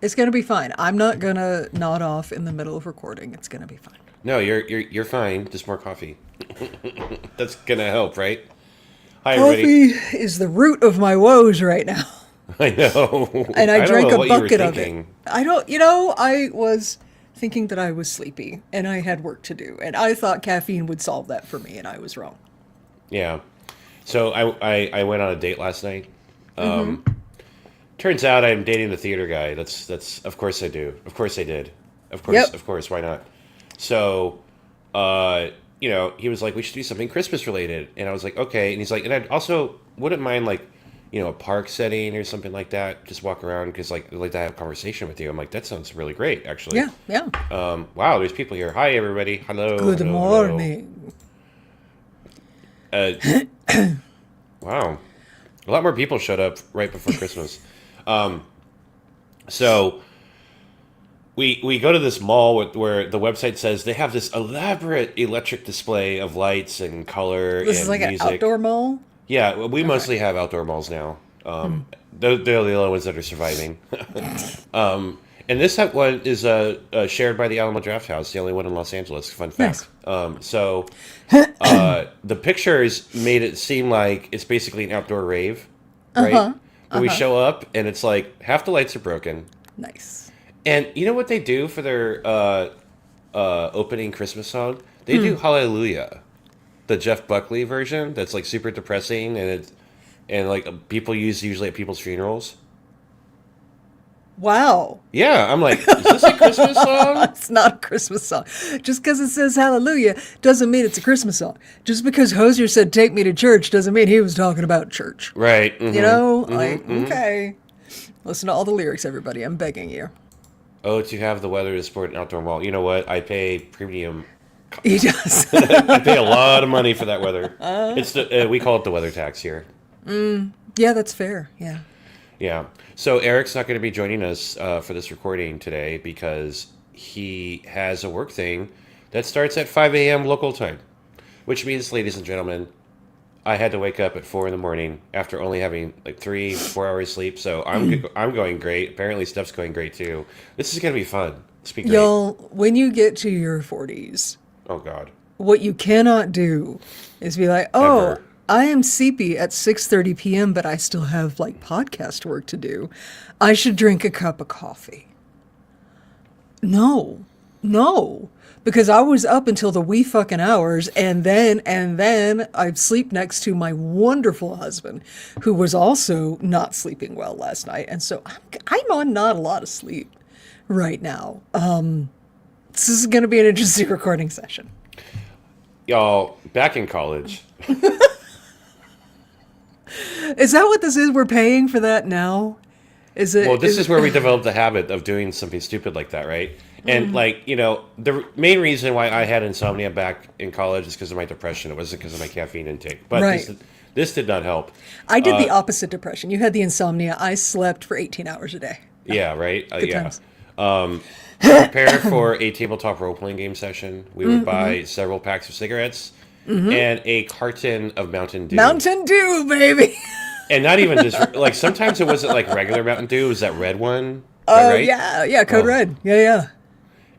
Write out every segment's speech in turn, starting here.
It's going to be fine. I'm not going to nod off in the middle of recording. It's going to be fine. No, you're fine. Just more coffee. That's gonna help, right? Hi, everybody. Coffee is the root of my woes right now. I know. And I I don't drank know a what you were bucket of it. thinking. I was thinking that I was sleepy and I had work to do. And I thought caffeine would solve that for me, and I was wrong. Yeah. So I went on a date last night. Turns out I'm dating the theater guy. That's of course I do. Of course I did. Yep. Of course. Why not? So, he was like, we should do something Christmas related, and I was like, okay. And he's like, and I also wouldn't mind like, a park setting or something like that. Just walk around because like I'd like to have a conversation with you. I'm like, that sounds really great, actually. Yeah, yeah. Wow, there's people here. Hi, everybody. Hello. Good hello, morning. Hello. Wow, a lot more people showed up right before Christmas. So. We go to this mall where the website says they have this elaborate electric display of lights and color This and is like music. an outdoor mall? Yeah, we mostly have outdoor malls now. They're the only ones that are surviving. And this one is shared by the Alamo Draft House, the only one in Los Angeles. Fun fact. Nice. So the pictures made it seem like it's basically an outdoor rave, right? But we show up and it's like half the lights are broken. Nice. And you know what they do for their opening Christmas song? They do Hallelujah, the Jeff Buckley version. That's like super depressing, and like people use usually at people's funerals. Wow. Yeah, I'm like, is this a Christmas song? It's not a Christmas song. Just because it says hallelujah doesn't mean it's a Christmas song. Just because Hosier said take me to church doesn't mean he was talking about church. Right. Okay. Listen to all the lyrics, everybody. I'm begging you. Oh, to have the weather to support an outdoor mall. You know what? I pay premium. He does. I pay a lot of money for that weather. It's we call it the weather tax here. Yeah, that's fair. Yeah. Yeah. So Eric's not going to be joining us for this recording today because he has a work thing that starts at 5 a.m. local time, which means, ladies and gentlemen, I had to wake up at 4 a.m. after only having like 3-4 hours sleep. So I'm going great. Apparently, Steph's going great too. This is going to be fun. Speak great. Y'all, when you get to your 40s, Oh God. what you cannot do is be like, oh, Ever. I am sleepy at 6:30 p.m., but I still have like podcast work to do. I should drink a cup of coffee. No, because I was up until the wee fucking hours, and then I'd sleep next to my wonderful husband, who was also not sleeping well last night, and so I'm on not a lot of sleep right now. This is going to be an interesting recording session. Y'all, back in college. Is that what this is? We're paying for that now? Is it? Well, this is where we developed the habit of doing something stupid like that, right? And the main reason why I had insomnia back in college is because of my depression. It wasn't because of my caffeine intake. But Right. this did not help. I did the opposite depression. You had the insomnia. I slept for 18 hours a day. Yeah, right? Good Yeah. times. Prepare for a tabletop role-playing game session. We would buy several packs of cigarettes and a carton of Mountain Dew. Mountain Dew, baby. And not even just, like, sometimes it wasn't like regular Mountain Dew. It was that red one. Oh, right? yeah, Code Red. Yeah.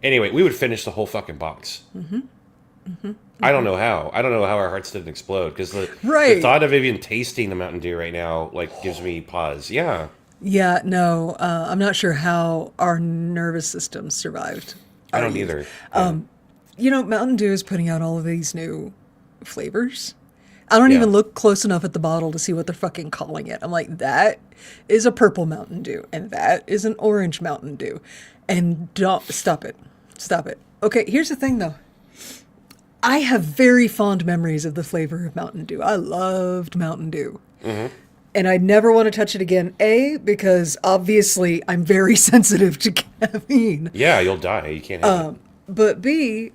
Anyway, we would finish the whole fucking box. I don't know how. I don't know how our hearts didn't explode because the thought of even tasting the Mountain Dew right now like gives me pause. Yeah. Yeah, no, I'm not sure how our nervous system survived. I don't either. Mountain Dew is putting out all of these new flavors. I don't even look close enough at the bottle to see what they're fucking calling it. I'm like, that is a purple Mountain Dew, and that is an orange Mountain Dew. And stop it. Okay, here's the thing, though. I have very fond memories of the flavor of Mountain Dew. I loved Mountain Dew. And I never want to touch it again. A, because obviously I'm very sensitive to caffeine. Yeah, you'll die. You can't have it. But B,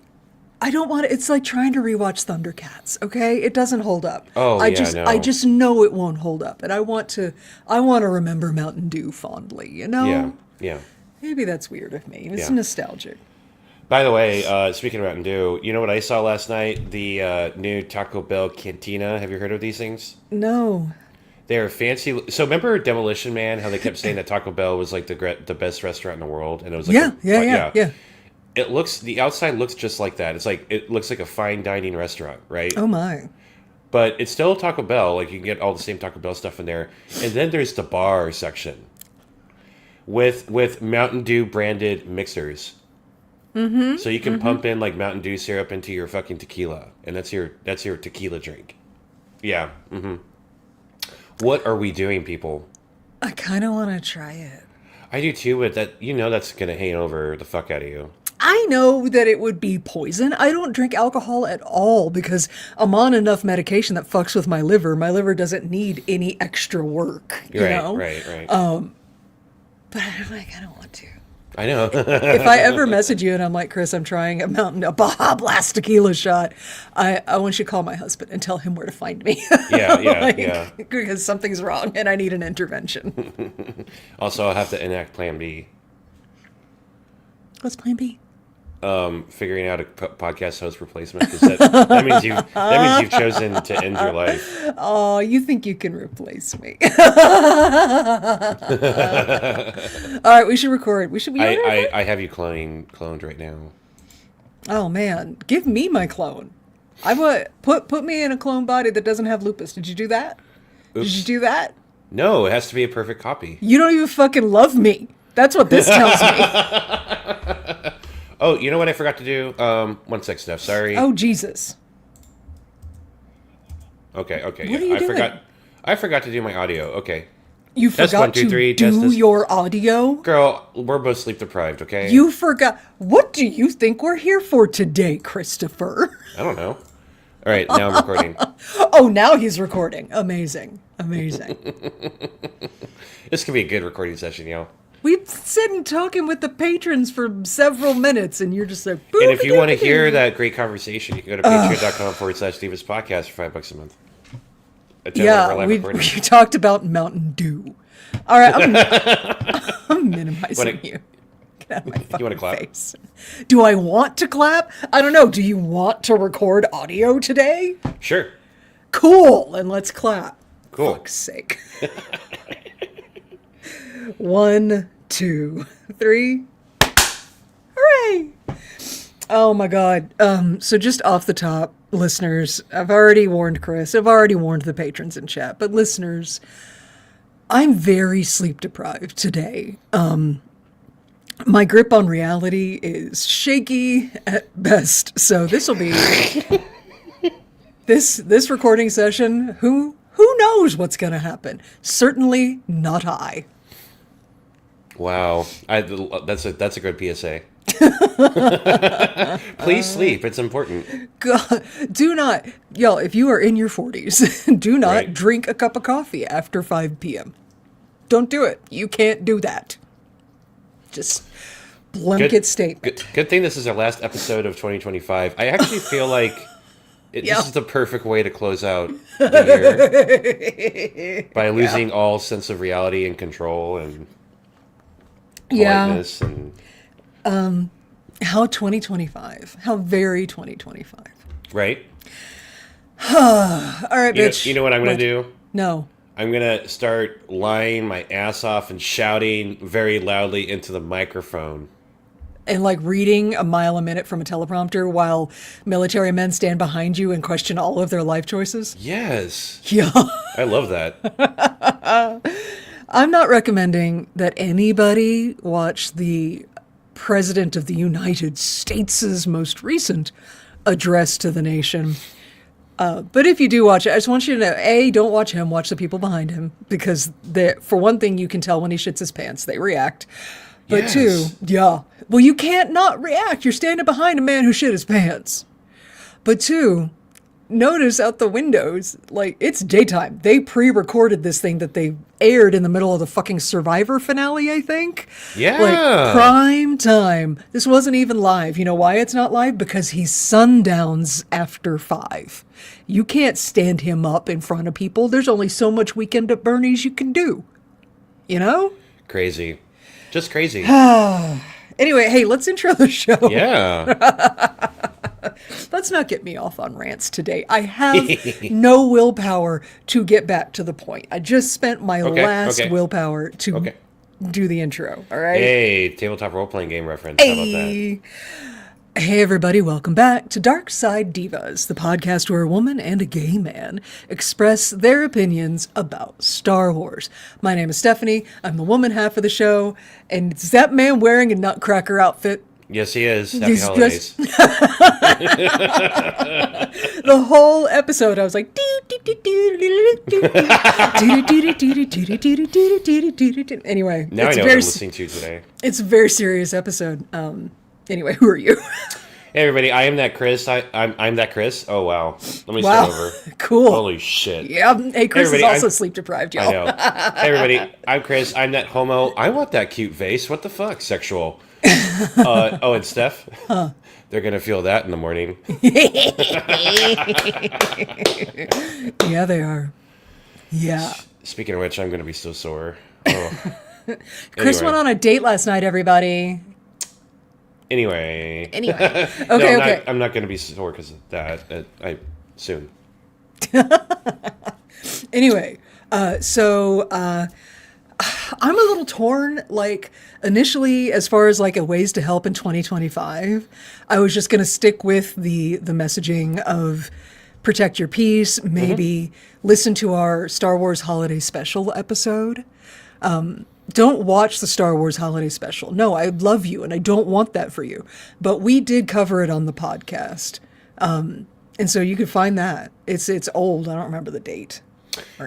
I don't want to. It's like trying to rewatch Thundercats. Okay, it doesn't hold up. Oh, I just know it won't hold up, and I want to remember Mountain Dew fondly. Yeah. Maybe that's weird of me. It's Yeah. nostalgic. By the way, speaking of Mountain Dew, you know what I saw last night? The new Taco Bell Cantina. Have you heard of these things? No. They're fancy. So remember Demolition Man? How they kept saying that Taco Bell was like the best restaurant in the world, and it was like yeah. It looks the outside looks just like that. It's like it looks like a fine dining restaurant, right? Oh my. But it's still Taco Bell. Like you can get all the same Taco Bell stuff in there, and then there's the bar section with Mountain Dew branded mixers. Mm-hmm. So you can pump in like Mountain Dew syrup into your fucking tequila, and that's your tequila drink. Yeah. Mm-hmm. What are we doing, people? I kind of want to try it. I do too, but that's gonna hang over the fuck out of you. I know that it would be poison. I don't drink alcohol at all because I'm on enough medication that fucks with my liver. My liver doesn't need any extra work. You know? Right. But I don't want to. I know. If I ever message you and I'm like, Chris, I'm trying a Baja Blast tequila shot, I want you to call my husband and tell him where to find me. Yeah. Because something's wrong and I need an intervention. Also, I'll have to enact Plan B. What's Plan B? Figuring out a podcast host replacement, because that means you've chosen to end your life. Oh, you think you can replace me? All right, we should record. We should be. I have you cloned right now. Oh man, give me my clone. I would put me in a clone body that doesn't have lupus. Did you do that? Oops. Did you do that? No, it has to be a perfect copy. You don't even fucking love me. That's what this tells me. Oh, you know what I forgot to do? One sec, Steph. Sorry. Oh, Jesus. Okay. What are you doing? I forgot to do my audio. Okay. You Test forgot 1, 2, 3, to do your audio? Girl, we're both sleep deprived, okay? You forgot. What do you think we're here for today, Christopher? I don't know. All right, now I'm recording. Oh, now he's recording. Amazing. This could be a good recording session, yo. We've sitting talking with the patrons for several minutes, and you're just like... And if you want to hear that great conversation, you can go to patreon.com/Divas podcast for $5 a month. Yeah, we talked about Mountain Dew. All right, I'm minimizing you. Get out of my fucking face. Do I want to clap? I don't know. Do you want to record audio today? Sure. Cool, and let's clap. Cool. Fuck's sake. 1, 2, 3. Hooray! Oh my God. So just off the top, listeners, I've already warned Chris. I've already warned the patrons in chat. But listeners, I'm very sleep deprived today. My grip on reality is shaky at best. So this will be this recording session. Who knows what's going to happen? Certainly not I. Wow, that's a good PSA. Please sleep; it's important. God, do not, y'all. If you are in your 40s, do not drink a cup of coffee after 5 p.m. Don't do it. You can't do that. Just blanket statement. Good thing this is our last episode of 2025. I actually feel like this is the perfect way to close out the year by losing all sense of reality and control and. Politeness and how 2025, how very 2025, right? All right, bitch. You know what I'm gonna do? No, I'm gonna start lying my ass off and shouting very loudly into the microphone and like reading a mile a minute from a teleprompter while military men stand behind you and question all of their life choices. Yes. Yeah. I love that. I'm not recommending that anybody watch the President of the United States' most recent address to the nation. But if you do watch it, I just want you to know, A, don't watch him, watch the people behind him. Because, for one thing, you can tell when he shits his pants. They react. But two, well, you can't not react. You're standing behind a man who shit his pants. But two, notice out the windows, like, it's daytime. They pre-recorded this thing that they aired in the middle of the fucking Survivor finale, I think. Yeah. Like, prime time. This wasn't even live. You know why it's not live? Because he's sundowns after 5. You can't stand him up in front of people. There's only so much Weekend at Bernie's you can do. You know? Crazy. Just crazy. Anyway, hey, let's intro the show. Yeah. Let's not get me off on rants today. I have no willpower to get back to the point. I just spent my last willpower to do the intro. All right. Hey, tabletop role-playing game reference. How about that? Hey everybody, welcome back to Dark Side Divas, the podcast where a woman and a gay man express their opinions about Star Wars. My name is Stephanie, I'm the woman half of the show, and is that man wearing a Nutcracker outfit? Yes, he is. Happy holidays. The whole episode I was like, anyway. Now I know what I'm listening to today. It's a very serious episode. Anyway, who are you? Hey everybody, I am that Chris. I'm that Chris. Oh wow. Let me start over. Cool. Holy shit. Yeah. Hey, Chris is also sleep deprived, y'all. I know. Hey everybody, I'm Chris. I'm that homo. I want that cute vase. What the fuck? Sexual. And Steph. Huh. They're gonna feel that in the morning. Yeah, they are. Yeah. Speaking of which, I'm gonna be so sore. Oh. Chris went on a date last night, everybody. Anyway. Okay. I'm not going to be sore because of that. Soon. Anyway, so I'm a little torn. Like initially, as far as like a ways to help in 2025, I was just going to stick with the messaging of protect your peace. Maybe listen to our Star Wars Holiday Special episode. Don't watch the Star Wars Holiday Special. No, I love you, and I don't want that for you. But we did cover it on the podcast. And so you could find that. It's old. I don't remember the date.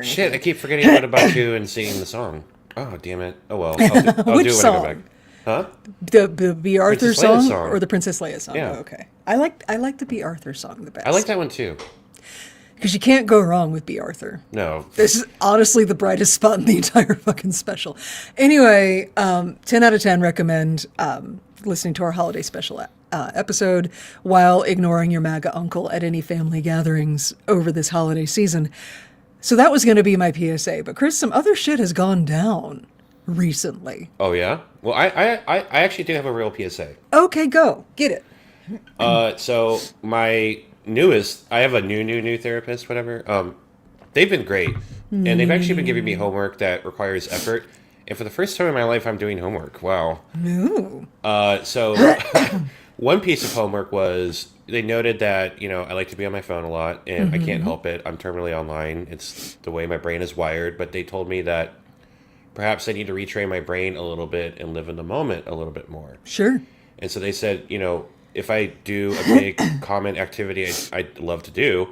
Shit, I keep forgetting about you and singing the song. Oh, damn it. Oh, well. I'll Which do it song? when I go back. Huh? The B. Arthur song or the Princess Leia song? Yeah. Oh, okay. I like the B. Arthur song the best. I like that one, too. Because you can't go wrong with B. Arthur. No. This is honestly the brightest spot in the entire fucking special. Anyway, 10 out of 10 recommend listening to our holiday special episode while ignoring your MAGA uncle at any family gatherings over this holiday season. So that was going to be my PSA. But Chris, some other shit has gone down recently. Oh, yeah? Well, I actually do have a real PSA. Okay, go. Get it. So my newest, I have a new therapist, whatever. They've been great, and they've actually been giving me homework that requires effort. And for the first time in my life, I'm doing homework. Wow. No. So one piece of homework was they noted that I like to be on my phone a lot, and I can't help it. I'm terminally online. It's the way my brain is wired. But they told me that perhaps I need to retrain my brain a little bit and live in the moment a little bit more. Sure. And so they said, if I do a big common activity I'd love to do,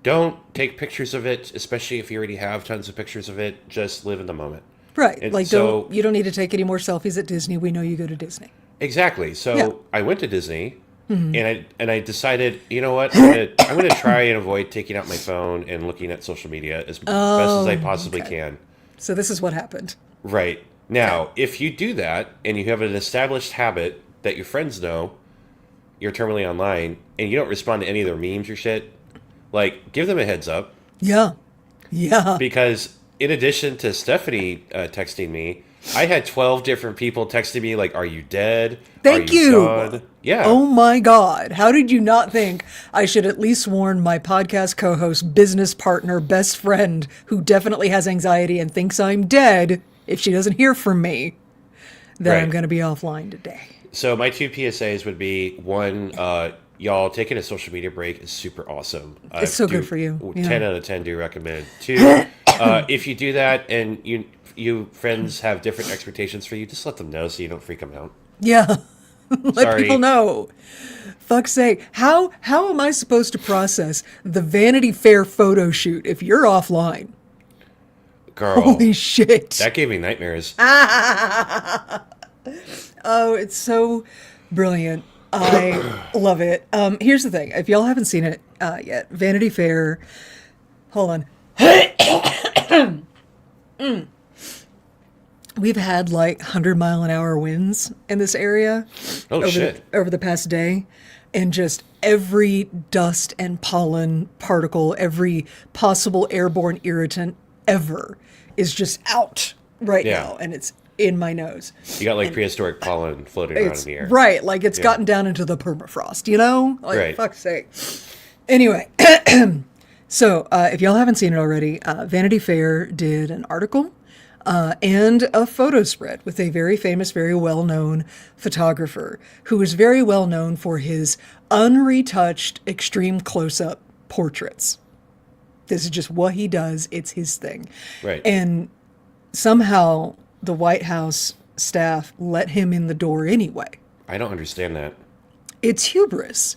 don't take pictures of it, especially if you already have tons of pictures of it. Just live in the moment. Right. And like, you don't need to take any more selfies at Disney. We know you go to Disney. Exactly. So I went to Disney, and I decided, you know what? I'm gonna try and avoid taking out my phone and looking at social media as best as I possibly can. So this is what happened. Right. Now, if you do that, and you have an established habit that your friends know, you're terminally online, and you don't respond to any of their memes or shit, like, give them a heads up. Yeah. Because in addition to Stephanie texting me, I had 12 different people texting me, like, are you dead? Thank you. Gone? Yeah. Oh my God. How did you not think I should at least warn my podcast co-host, business partner, best friend, who definitely has anxiety and thinks I'm dead if she doesn't hear from me, that I'm going to be offline today? So my two PSAs would be, one, y'all taking a social media break is super awesome. It's so good for you. 10 out of 10 do recommend. Two, if you do that and you friends have different expectations for you, just let them know so you don't freak them out. Yeah. Let people know. Fuck's sake. How am I supposed to process the Vanity Fair photo shoot if you're offline? Girl. Holy shit. That gave me nightmares. Oh, it's so brilliant. I love it. Here's the thing. If y'all haven't seen it yet, Vanity Fair. Hold on. We've had like 100-mile-an-hour winds in this area over the past day. And just every dust and pollen particle, every possible airborne irritant ever is just out right now. And it's in my nose. You got like prehistoric pollen floating around in the air. Right, like it's gotten down into the permafrost, you know? Like, Right. fuck's sake. Anyway, so if y'all haven't seen it already, Vanity Fair did an article and a photo spread with a very famous, very well-known photographer who is very well known for his unretouched, extreme close-up portraits. This is just what he does. It's his thing. Right. And somehow the White House staff let him in the door anyway. I don't understand that. It's hubris.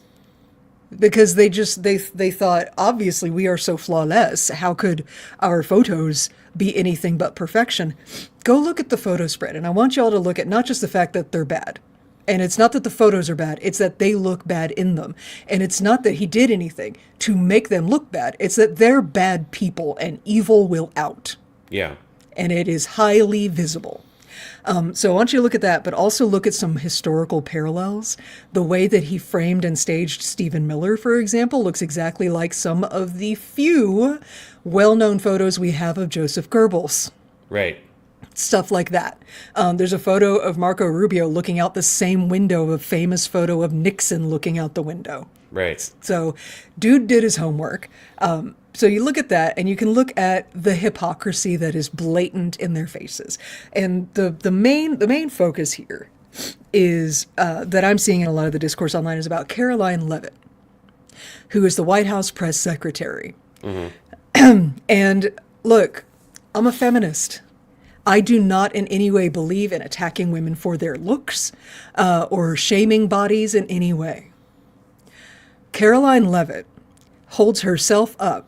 Because they thought, obviously we are so flawless. How could our photos be anything but perfection? Go look at the photo spread. And I want y'all to look at not just the fact that they're bad. And it's not that the photos are bad. It's that they look bad in them. And it's not that he did anything to make them look bad. It's that they're bad people and evil will out. Yeah. And it is highly visible. So I want you to look at that, but also look at some historical parallels. The way that he framed and staged Stephen Miller, for example, looks exactly like some of the few well-known photos we have of Joseph Goebbels. Right. Stuff like that. There's a photo of Marco Rubio looking out the same window, a famous photo of Nixon looking out the window. Right. So dude did his homework. So you look at that and you can look at the hypocrisy that is blatant in their faces. And the main focus here is that I'm seeing in a lot of the discourse online is about Caroline Leavitt, who is the White House press secretary. Mm-hmm. And look, I'm a feminist. I do not in any way believe in attacking women for their looks or shaming bodies in any way. Caroline Leavitt holds herself up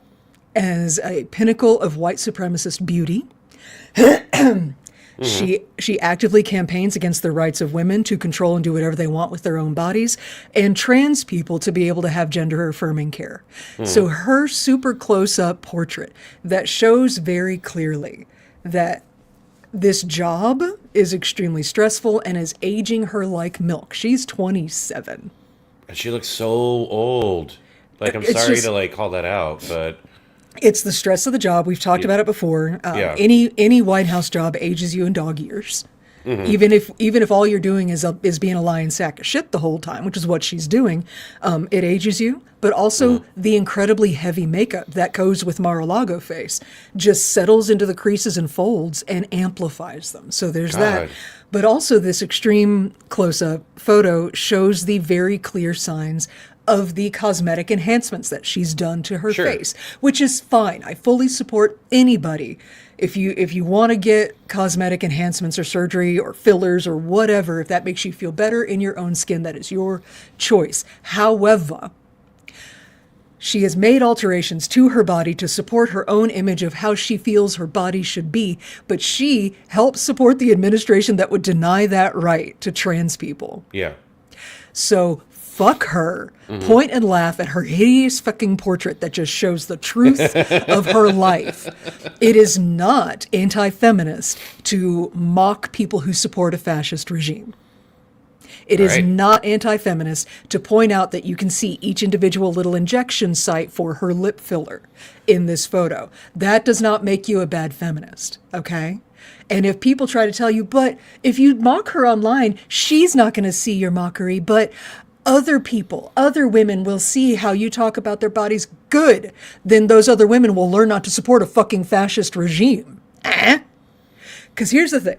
as a pinnacle of white supremacist beauty. She actively campaigns against the rights of women to control and do whatever they want with their own bodies, and trans people to be able to have gender affirming care. So her super close-up portrait that shows very clearly that this job is extremely stressful and is aging her like milk. She's 27. And she looks so old. Like, I'm It's sorry just- to like call that out, but It's the stress of the job. We've talked about it before. Yeah. Any White House job ages you in dog years. Even if all you're doing is being a lying sack of shit the whole time, which is what she's doing, it ages you. But also the incredibly heavy makeup that goes with Mar-a-Lago face just settles into the creases and folds and amplifies them. So there's that. God. But also this extreme close-up photo shows the very clear signs of the cosmetic enhancements that she's done to her Sure. face, which is fine. I fully support anybody. If you want to get cosmetic enhancements or surgery or fillers or whatever, if that makes you feel better in your own skin, that is your choice. However, she has made alterations to her body to support her own image of how she feels her body should be, but she helps support the administration that would deny that right to trans people. yeah. So fuck her. Point and laugh at her hideous fucking portrait that just shows the truth of her life. It is not anti-feminist to mock people who support a fascist regime. It is Right. not anti-feminist to point out that you can see each individual little injection site for her lip filler in this photo. That does not make you a bad feminist, okay? And if people try to tell you, but if you mock her online, she's not going to see your mockery, but other people, other women will see how you talk about their bodies good, then those other women will learn not to support a fucking fascist regime. Because here's the thing.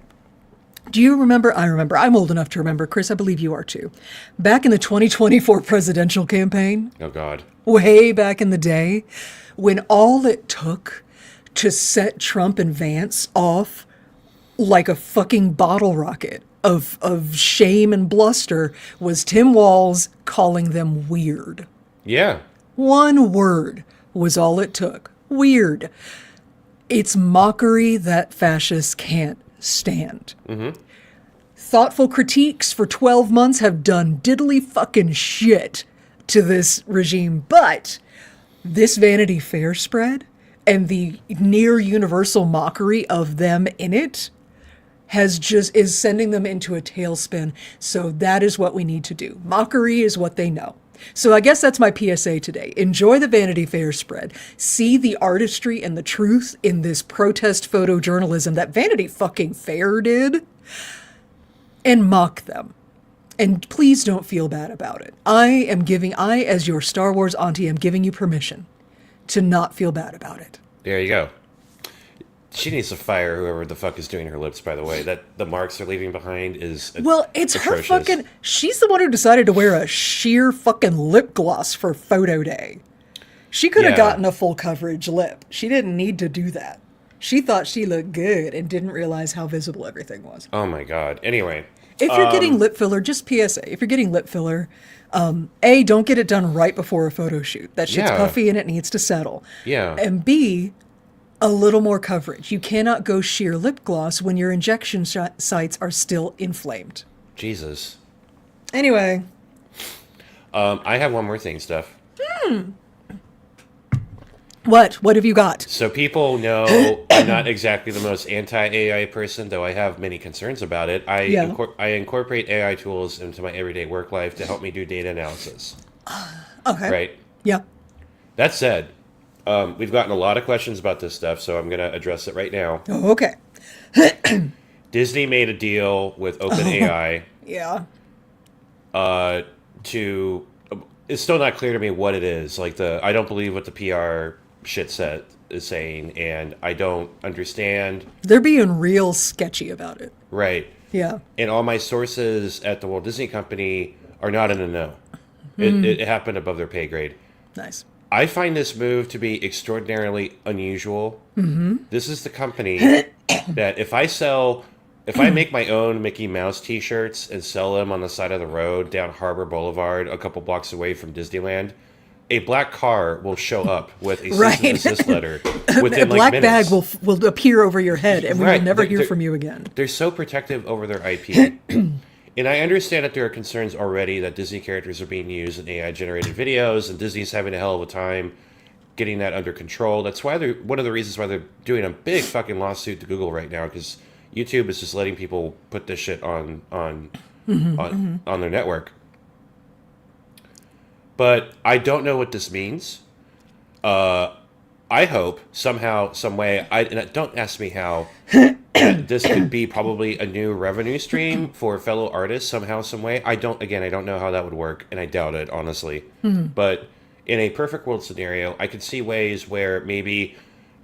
Do you remember? I remember. I'm old enough to remember. Chris, I believe you are too. Back in the 2024 presidential campaign, Oh, God. way back in the day, when all it took to set Trump and Vance off like a fucking bottle rocket of shame and bluster was Tim Walz calling them weird. Yeah. One word was all it took. Weird. It's mockery that fascists can't stand. Thoughtful critiques for 12 months have done diddly fucking shit to this regime, but this Vanity Fair spread and the near universal mockery of them in it is sending them into a tailspin. So that is what we need to do. Mockery is what they know. So I guess that's my PSA today. Enjoy the Vanity Fair spread. See the artistry and the truth in this protest photojournalism that Vanity fucking Fair did, and mock them. And please don't feel bad about it. I, as your Star Wars auntie, am giving you permission to not feel bad about it. There you go. She needs to fire whoever the fuck is doing her lips, by the way. That the marks they're leaving behind is well, it's atrocious. her fucking... She's the one who decided to wear a sheer fucking lip gloss for photo day. She could have gotten a full coverage lip. She didn't need to do that. She thought she looked good and didn't realize how visible everything was. Oh my god. Anyway. If you're getting lip filler, just PSA, if you're getting lip filler, A, don't get it done right before a photo shoot. That shit's puffy and it needs to settle. Yeah. And B, a little more coverage. You cannot go sheer lip gloss when your injection sites are still inflamed. Jesus. Anyway. I have one more thing, Steph. What? What have you got? So people know I'm not exactly the most anti-AI person, though I have many concerns about it. I incorporate AI tools into my everyday work life to help me do data analysis. Okay. Right? Yeah. That said, we've gotten a lot of questions about this stuff, so I'm going to address it right now. Oh, okay. Disney made a deal with OpenAI. Yeah. It's still not clear to me what it is. I don't believe what the PR shit set is saying, and I don't understand. They're being real sketchy about it. Right. Yeah. And all my sources at the Walt Disney Company are not in the know. It happened above their pay grade. Nice. I find this move to be extraordinarily unusual. Mm-hmm. This is the company that if I make my own Mickey Mouse t-shirts and sell them on the side of the road down Harbor Boulevard, a couple blocks away from Disneyland, a black car will show up with a cease and desist letter within a black minutes. bag will appear over your head, and we will never hear from you again. They're so protective over their IP. And I understand that there are concerns already that Disney characters are being used in AI-generated videos, and Disney's having a hell of a time getting that under control. That's why one of the reasons why they're doing a big fucking lawsuit to Google right now, because YouTube is just letting people put this shit on their network. But I don't know what this means. I hope somehow, some way, don't ask me how, this could be probably a new revenue stream for fellow artists somehow, some way. I don't know how that would work, and I doubt it, honestly. But in a perfect world scenario, I could see ways where maybe,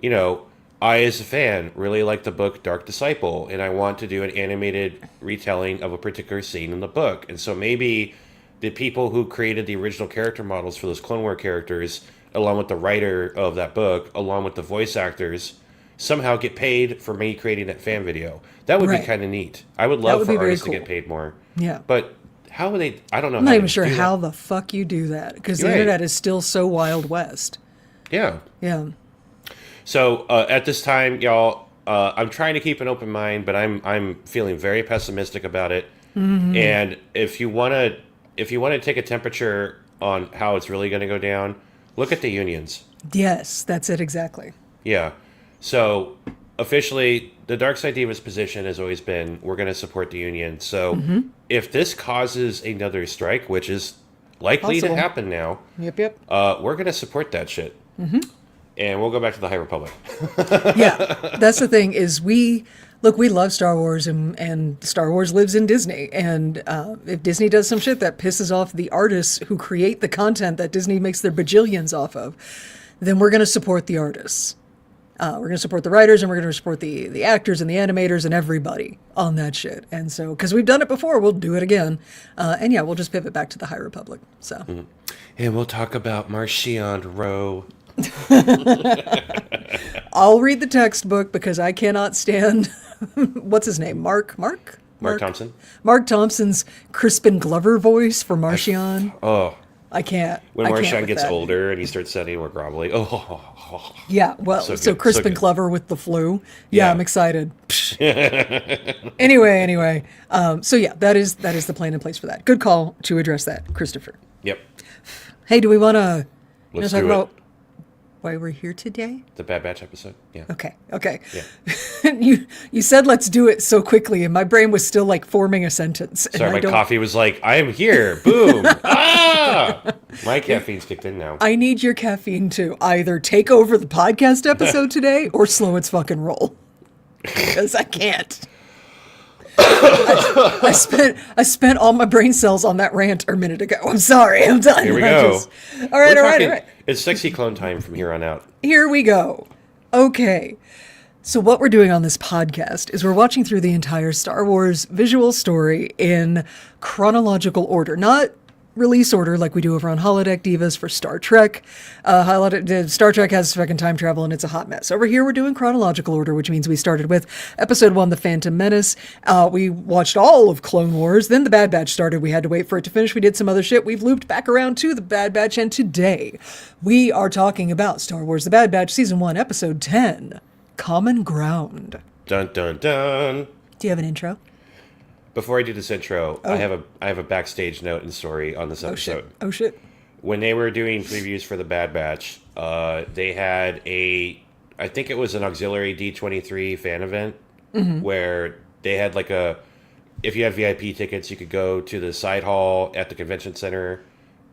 I, as a fan, really like the book Dark Disciple, and I want to do an animated retelling of a particular scene in the book. And so maybe the people who created the original character models for those Clone War characters, along with the writer of that book, along with the voice actors, somehow get paid for me creating that fan video. That would be kind of neat. I would love for artists to get paid more. Yeah. But how would they... I don't know. I'm not even sure how the fuck you do that, because the internet is still so Wild West. Yeah. Yeah. So at this time, y'all, I'm trying to keep an open mind, but I'm feeling very pessimistic about it. Mm-hmm. And if you want to take a temperature on how it's really going to go down, look at the unions. Yes, that's it exactly. Yeah. So officially, the Dark Side Divas position has always been, we're going to support the union. So if this causes another strike, which is likely to happen now, yep, we're going to support that shit. Mm-hmm. And we'll go back to the High Republic. Yeah, that's the thing is we love Star Wars and Star Wars lives in Disney. And if Disney does some shit that pisses off the artists who create the content that Disney makes their bajillions off of, then we're going to support the artists. We're going to support the writers, and we're going to support the actors and the animators and everybody on that shit. And so, because we've done it before, we'll do it again. And yeah, we'll just pivot back to the High Republic. So, and we'll talk about Marchand Rowe. I'll read the textbook because I cannot stand what's his name? Mark Thompson. Mark Thompson's Crispin Glover voice for Marchand. I can't. When Marchand gets older and he starts sounding more grovelly. Yeah, well, so Crispin Glover with the flu. Yeah, I'm excited. Anyway. So yeah, that is the plan in place for that. Good call to address that, Christopher. Yep. Hey, do we want to talk about why we're here today? The Bad Batch episode. Yeah. Okay. Yeah. You said let's do it so quickly, and my brain was still like forming a sentence. Sorry, my coffee was like, I am here. Boom. Ah! My caffeine's kicked in now. I need your caffeine to either take over the podcast episode today or slow its fucking roll. Because I can't. I spent all my brain cells on that rant a minute ago. I'm sorry. I'm done. Here we go. All right. It's sexy clone time from here on out. Here we go. Okay. So what we're doing on this podcast is we're watching through the entire Star Wars visual story in chronological order, not release order like we do over on Holodeck Divas for Star Trek. Star Trek has fucking time travel and it's a hot mess. Over here we're doing chronological order, which means we started with episode 1, The Phantom Menace. We watched all of Clone Wars. Then The Bad Batch started. We had to wait for it to finish. We did some other shit. We've looped back around to The Bad Batch, and today we are talking about Star Wars The Bad Batch Season 1, Episode 10, Common Ground. Dun dun dun. Do you have an intro? Before I do this intro, I have a backstage note and story on this episode. Oh shit. When they were doing previews for the Bad Batch, they had I think it was an auxiliary D23 fan event where they had like if you had VIP tickets, you could go to the side hall at the convention center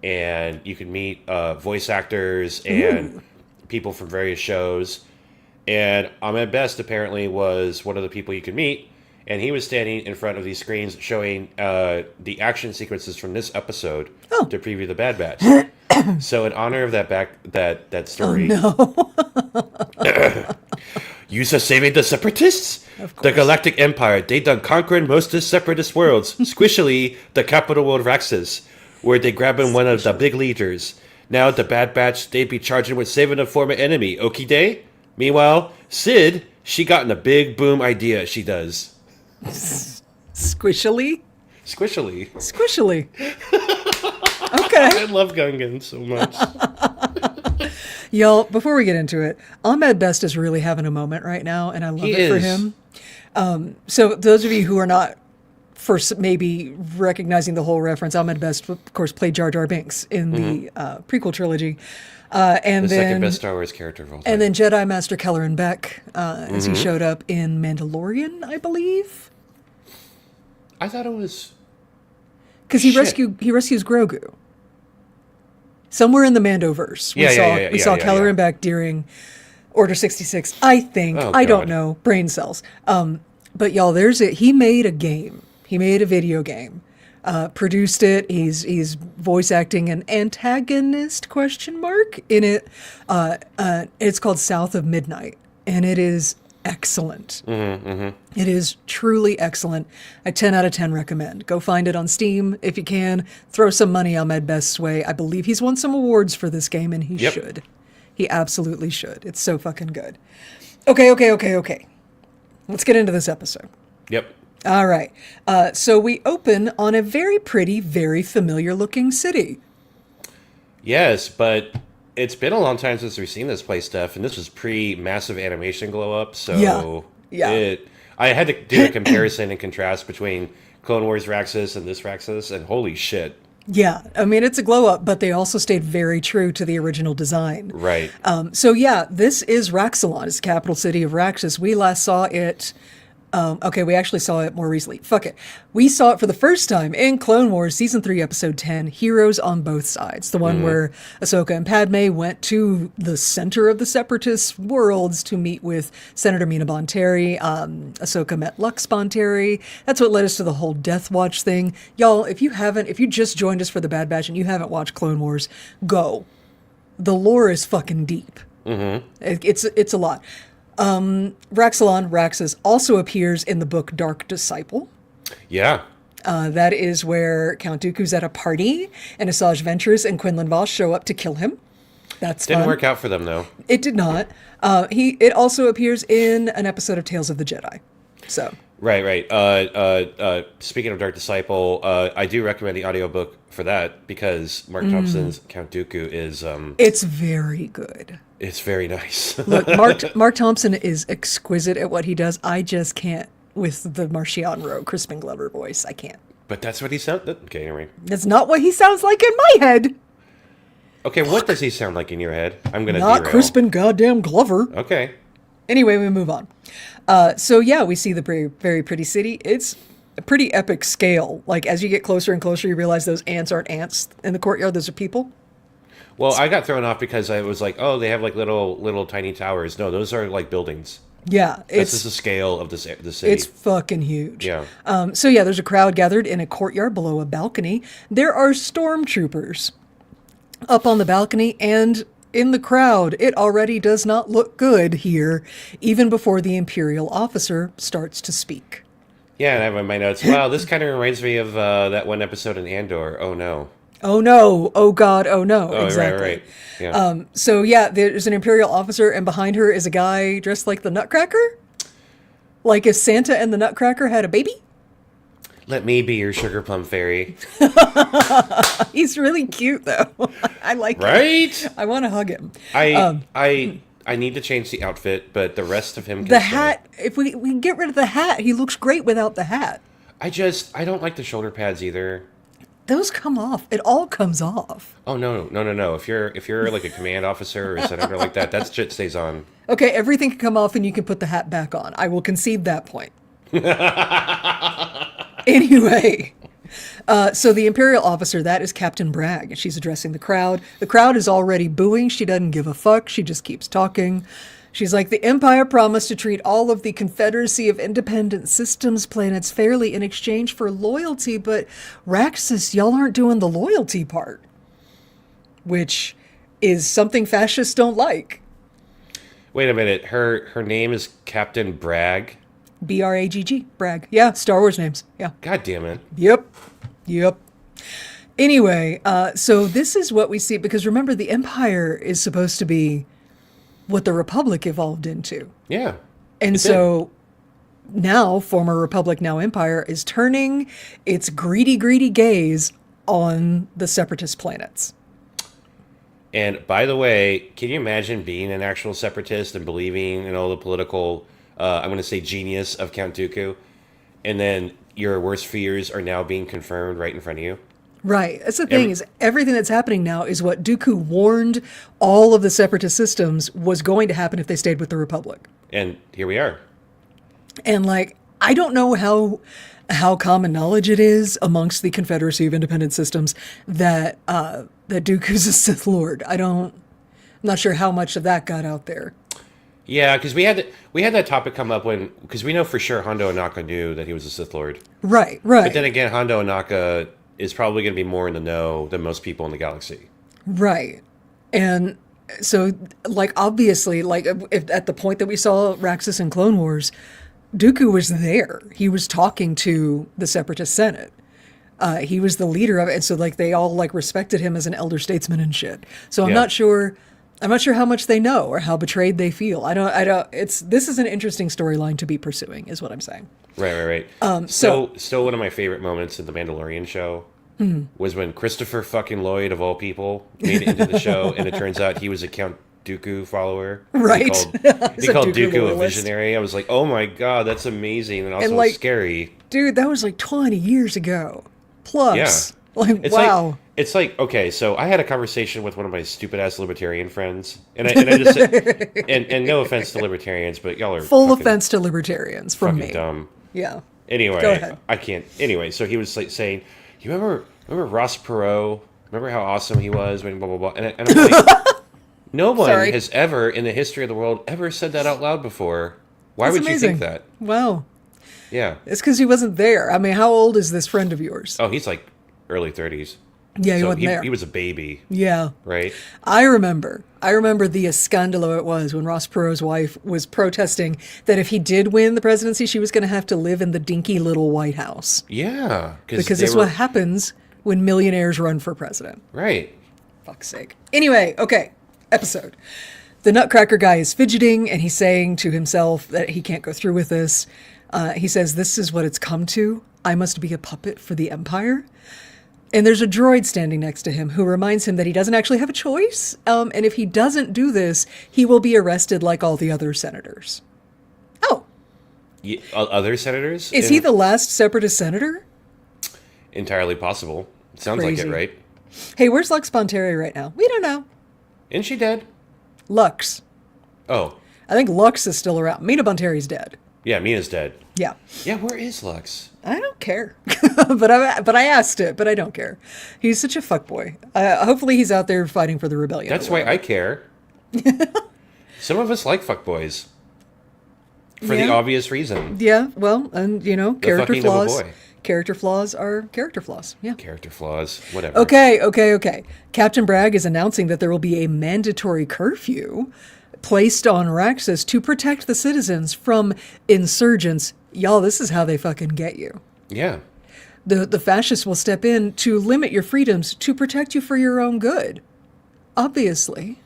and you could meet voice actors and people from various shows. And Ahmed Best apparently was one of the people you could meet. And he was standing in front of these screens showing the action sequences from this episode to preview the Bad Batch. So in honor of that story, use of saving the separatists, the Galactic Empire. They done conquering most of the separatist worlds. Squishily, the capital world Raxus, where they grabbing one of the big leaders. Now the Bad Batch, they'd be charging with saving a former enemy. Okie day. Meanwhile, Sid, she gotten a big boom idea. She does. Squishily. Okay. I love Gungan so much. Y'all, before we get into it, Ahmed Best is really having a moment right now, and I love it for him. So those of you who are not first maybe recognizing the whole reference, Ahmed Best, of course, played Jar Jar Binks in the prequel trilogy. And the then, second best Star Wars character of all time. And then Jedi Master Kelleran Beck, as he showed up in Mandalorian, I believe. I thought it was because he rescues Grogu. Somewhere in the Mandoverse, we saw Kelleran Beck during Order 66. I think I don't know, brain cells. But y'all, he made a game. He made a video game. Produced it. He's voice acting an antagonist ? In it. It's called South of Midnight, and it is excellent. It is truly excellent. I 10 out of 10 recommend. Go find it on Steam if you can. Throw some money Ahmed Best's way. I believe he's won some awards for this game, and he should. He absolutely should. It's so fucking good. Okay. Let's get into this episode. Yep. All right. So we open on a very pretty, very familiar looking city. Yes, but it's been a long time since we've seen this place, Steph, and this was pre-massive animation glow-up, so I had to do a comparison and contrast between Clone Wars Raxus and this Raxus, and holy shit. Yeah, I mean, it's a glow-up, but they also stayed very true to the original design. Right. This is Raxalon. It's the capital city of Raxus. We last saw it... we actually saw it more recently. Fuck it. We saw it for the first time in Clone Wars Season 3, Episode 10, Heroes on Both Sides. The one where Ahsoka and Padme went to the center of the Separatist worlds to meet with Senator Mina Bonteri. Ahsoka met Lux Bonteri. That's what led us to the whole Death Watch thing. Y'all, if you just joined us for the Bad Batch and you haven't watched Clone Wars, go. The lore is fucking deep. It's a lot. Raxalon, Raxus, also appears in the book Dark Disciple. Yeah. That is where Count Dooku's at a party, and Asajj Ventress and Quinlan Vos show up to kill him. That's Didn't fun. work out for them, though. It did not. It also appears in an episode of Tales of the Jedi. So. Right. Speaking of Dark Disciple, I do recommend the audiobook for that because Mark Thompson's Count Dooku is... It's very good. It's very nice. Look, Mark Thompson is exquisite at what he does. I just can't with the Marchion Rowe, Crispin Glover voice. I can't. But that's what he sounds... Okay, anyway. That's not what he sounds like in my head. Okay, what does he sound like in your head? I'm gonna Not derail. Crispin goddamn Glover. Okay. Anyway, we move on. So yeah, we see the very, very pretty city. It's a pretty epic scale. Like as you get closer and closer, you realize those ants aren't ants in the courtyard. Those are people. Well, I got thrown off because I was like, oh, they have like little tiny towers. No, those are like buildings. Yeah, That's just the scale of the city. it's fucking huge. Yeah. So yeah, there's a crowd gathered in a courtyard below a balcony. There are stormtroopers up on the balcony and in the crowd. It already does not look good here, even before the Imperial officer starts to speak. Yeah, and I have in my notes. Wow, this kind of reminds me of that one episode in Andor. Oh no. Oh no! Oh god! Oh no! Oh, Exactly. right. Yeah. So yeah, there's an Imperial officer, and behind her is a guy dressed like the Nutcracker. Like if Santa and the Nutcracker had a baby. Let me be your sugar plum fairy. He's really cute though. I like him. Right? I want to hug him. I need to change the outfit, but the rest of him can The stay. hat. If we get rid of the hat, he looks great without the hat. I don't like the shoulder pads either. Those come off. It all comes off. Oh no. If you're like a command officer or a senator like that, that shit stays on. Okay, everything can come off, and you can put the hat back on. I will concede that point. Anyway, so the Imperial officer, that is Captain Bragg. She's addressing the crowd. The crowd is already booing. She doesn't give a fuck. She just keeps talking. She's like, the Empire promised to treat all of the Confederacy of Independent Systems planets fairly in exchange for loyalty, but Raxus, y'all aren't doing the loyalty part. Which is something fascists don't like. Wait a minute. Her name is Captain Bragg. Bragg. Bragg. Yeah, Star Wars names. Yeah. God damn it. Yep. Anyway, so this is what we see, because remember, the Empire is supposed to be what the Republic evolved into. Yeah. And so now, former Republic, now Empire, is turning its greedy gaze on the separatist planets. And by the way, can you imagine being an actual separatist and believing in all the political, I'm going to say genius of Count Dooku, and then your worst fears are now being confirmed right in front of you? Right. That's the thing, is everything that's happening now is what Dooku warned all of the separatist systems was going to happen if they stayed with the Republic. And here we are. And like, I don't know how common knowledge it is amongst the Confederacy of Independent Systems that that Dooku's a Sith Lord. I'm not sure how much of that got out there. Yeah, because we had that topic come up because we know for sure Hondo Ohnaka knew that he was a Sith Lord. Right. But then again, Hondo Ohnaka is probably going to be more in the know than most people in the galaxy. Right. And so, like, obviously, like, if at the point that we saw Raxus in Clone Wars, Dooku was there. He was talking to the Separatist Senate. He was the leader of it. And so, like, they all, like, respected him as an elder statesman and shit. So I'm not sure how much they know or how betrayed they feel. This is an interesting storyline to be pursuing, is what I'm saying. Right. Still one of my favorite moments in the Mandalorian show was when Christopher fucking Lloyd, of all people, made it into the show, and it turns out he was a Count Dooku follower. Right. He called Dooku a visionary. I was like, oh my god, that's amazing, and also like, scary. Dude, that was like 20 years ago. Plus. Yeah. Like, it's wow. It's like, okay, so I had a conversation with one of my stupid-ass libertarian friends, and I just said, and no offense to libertarians, but y'all are full offense to libertarians from me. Dumb. Yeah. Anyway, go ahead. I can't. Anyway, so he was like saying, "You remember Ross Perot? Remember how awesome he was when blah blah blah." And I'm like, no one has ever in the history of the world ever said that out loud before. Why would you think that? Wow. Yeah. It's because he wasn't there. I mean, how old is this friend of yours? Oh, he's like early 30s. Yeah, he wasn't there. He was a baby. Yeah. Right? I remember the escandalo it was when Ross Perot's wife was protesting that if he did win the presidency, she was going to have to live in the dinky little White House. Yeah. Because that's what happens when millionaires run for president. Right. Fuck's sake. Anyway, okay. Episode. The Nutcracker guy is fidgeting, and he's saying to himself that he can't go through with this. He says, "This is what it's come to. I must be a puppet for the Empire." And there's a droid standing next to him who reminds him that he doesn't actually have a choice. And if he doesn't do this, he will be arrested like all the other senators. Oh. Other senators? Is he the last separatist senator? Entirely possible. Sounds Crazy. like it, right? Hey, where's Lux Bonteri right now? We don't know. Isn't she dead? Lux. Oh, I think Lux is still around. Mina Bonteri's dead. yeah, Mina's dead. Yeah. Yeah, where is Lux? I don't care. but I asked it, but I don't care. He's such a fuckboy. Hopefully he's out there fighting for the rebellion. That's why I care. Some of us like fuckboys. For the obvious reason. Yeah, well, and character fucking noble flaws. boy. Character flaws are character flaws. Yeah. Character flaws, whatever. Okay. Captain Bragg is announcing that there will be a mandatory curfew placed on Raxus to protect the citizens from insurgents. Y'all, this is how they fucking get you. Yeah. The fascists will step in to limit your freedoms to protect you for your own good. Obviously.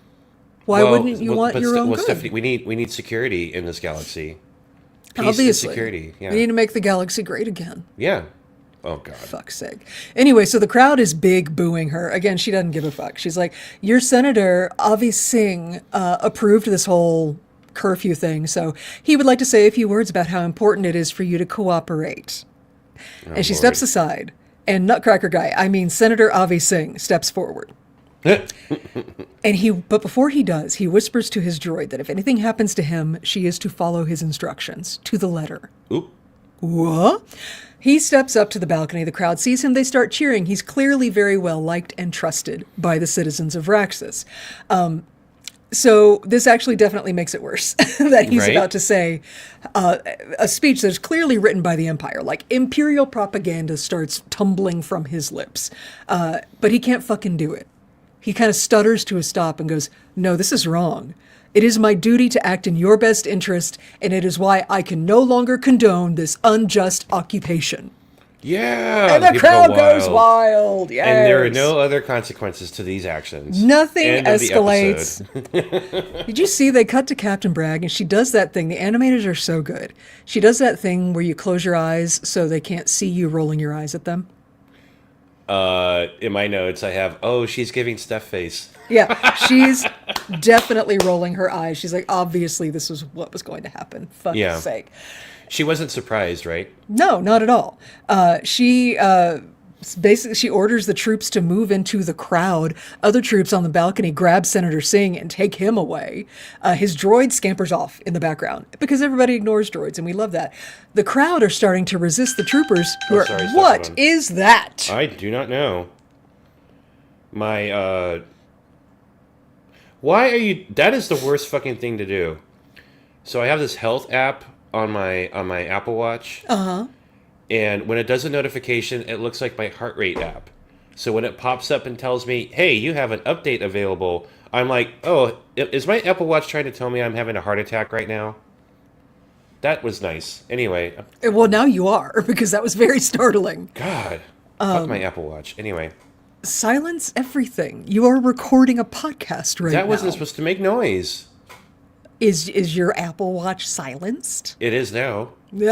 Why wouldn't you want your own good? Stephanie, we need security in this galaxy. Peace Obviously. and security. Yeah. We need to make the galaxy great again. Yeah. Oh, God. Fuck's sake. Anyway, so the crowd is big booing her. Again, she doesn't give a fuck. She's like, your Senator, Avi Singh, approved this whole curfew thing, so he would like to say a few words about how important it is for you to cooperate. And she steps aside, and Nutcracker guy, I mean Senator Avi Singh, steps forward. But before he does, he whispers to his droid that if anything happens to him, she is to follow his instructions to the letter. Oop. What? He steps up to the balcony. The crowd sees him. They start cheering. He's clearly very well liked and trusted by the citizens of Raxus. So this actually definitely makes it worse that he's about to say a speech that's clearly written by the Empire. Like imperial propaganda starts tumbling from his lips. But he can't fucking do it. He kind of stutters to a stop and goes, no, this is wrong. It is my duty to act in your best interest, and it is why I can no longer condone this unjust occupation. Yeah. And the crowd goes wild. Yes. And there are no other consequences to these actions. Nothing End of the escalates. Did you see they cut to Captain Bragg and she does that thing? The animators are so good. She does that thing where you close your eyes so they can't see you rolling your eyes at them. In my notes, I have, she's giving Steph face. Yeah, she's definitely rolling her eyes. She's like, obviously, this was what was going to happen. Fuck's sake. She wasn't surprised, right? No, not at all. She orders the troops to move into the crowd. Other troops on the balcony grab Senator Singh and take him away. His droid scampers off in the background because everybody ignores droids, and we love that. The crowd are starting to resist the troopers who are... Sorry, what is that? I do not know. Why are you... That is the worst fucking thing to do. So I have this health app on my Apple Watch. Uh-huh. And when it does a notification, it looks like my heart rate app. So when it pops up and tells me, hey, you have an update available, I'm like, oh, is my Apple Watch trying to tell me I'm having a heart attack right now? That was nice. Anyway. Well, now you are, because that was very startling. God. Fuck my Apple Watch. Anyway. Silence everything. You are recording a podcast right now. That wasn't supposed to make noise. Is your Apple Watch silenced? It is now.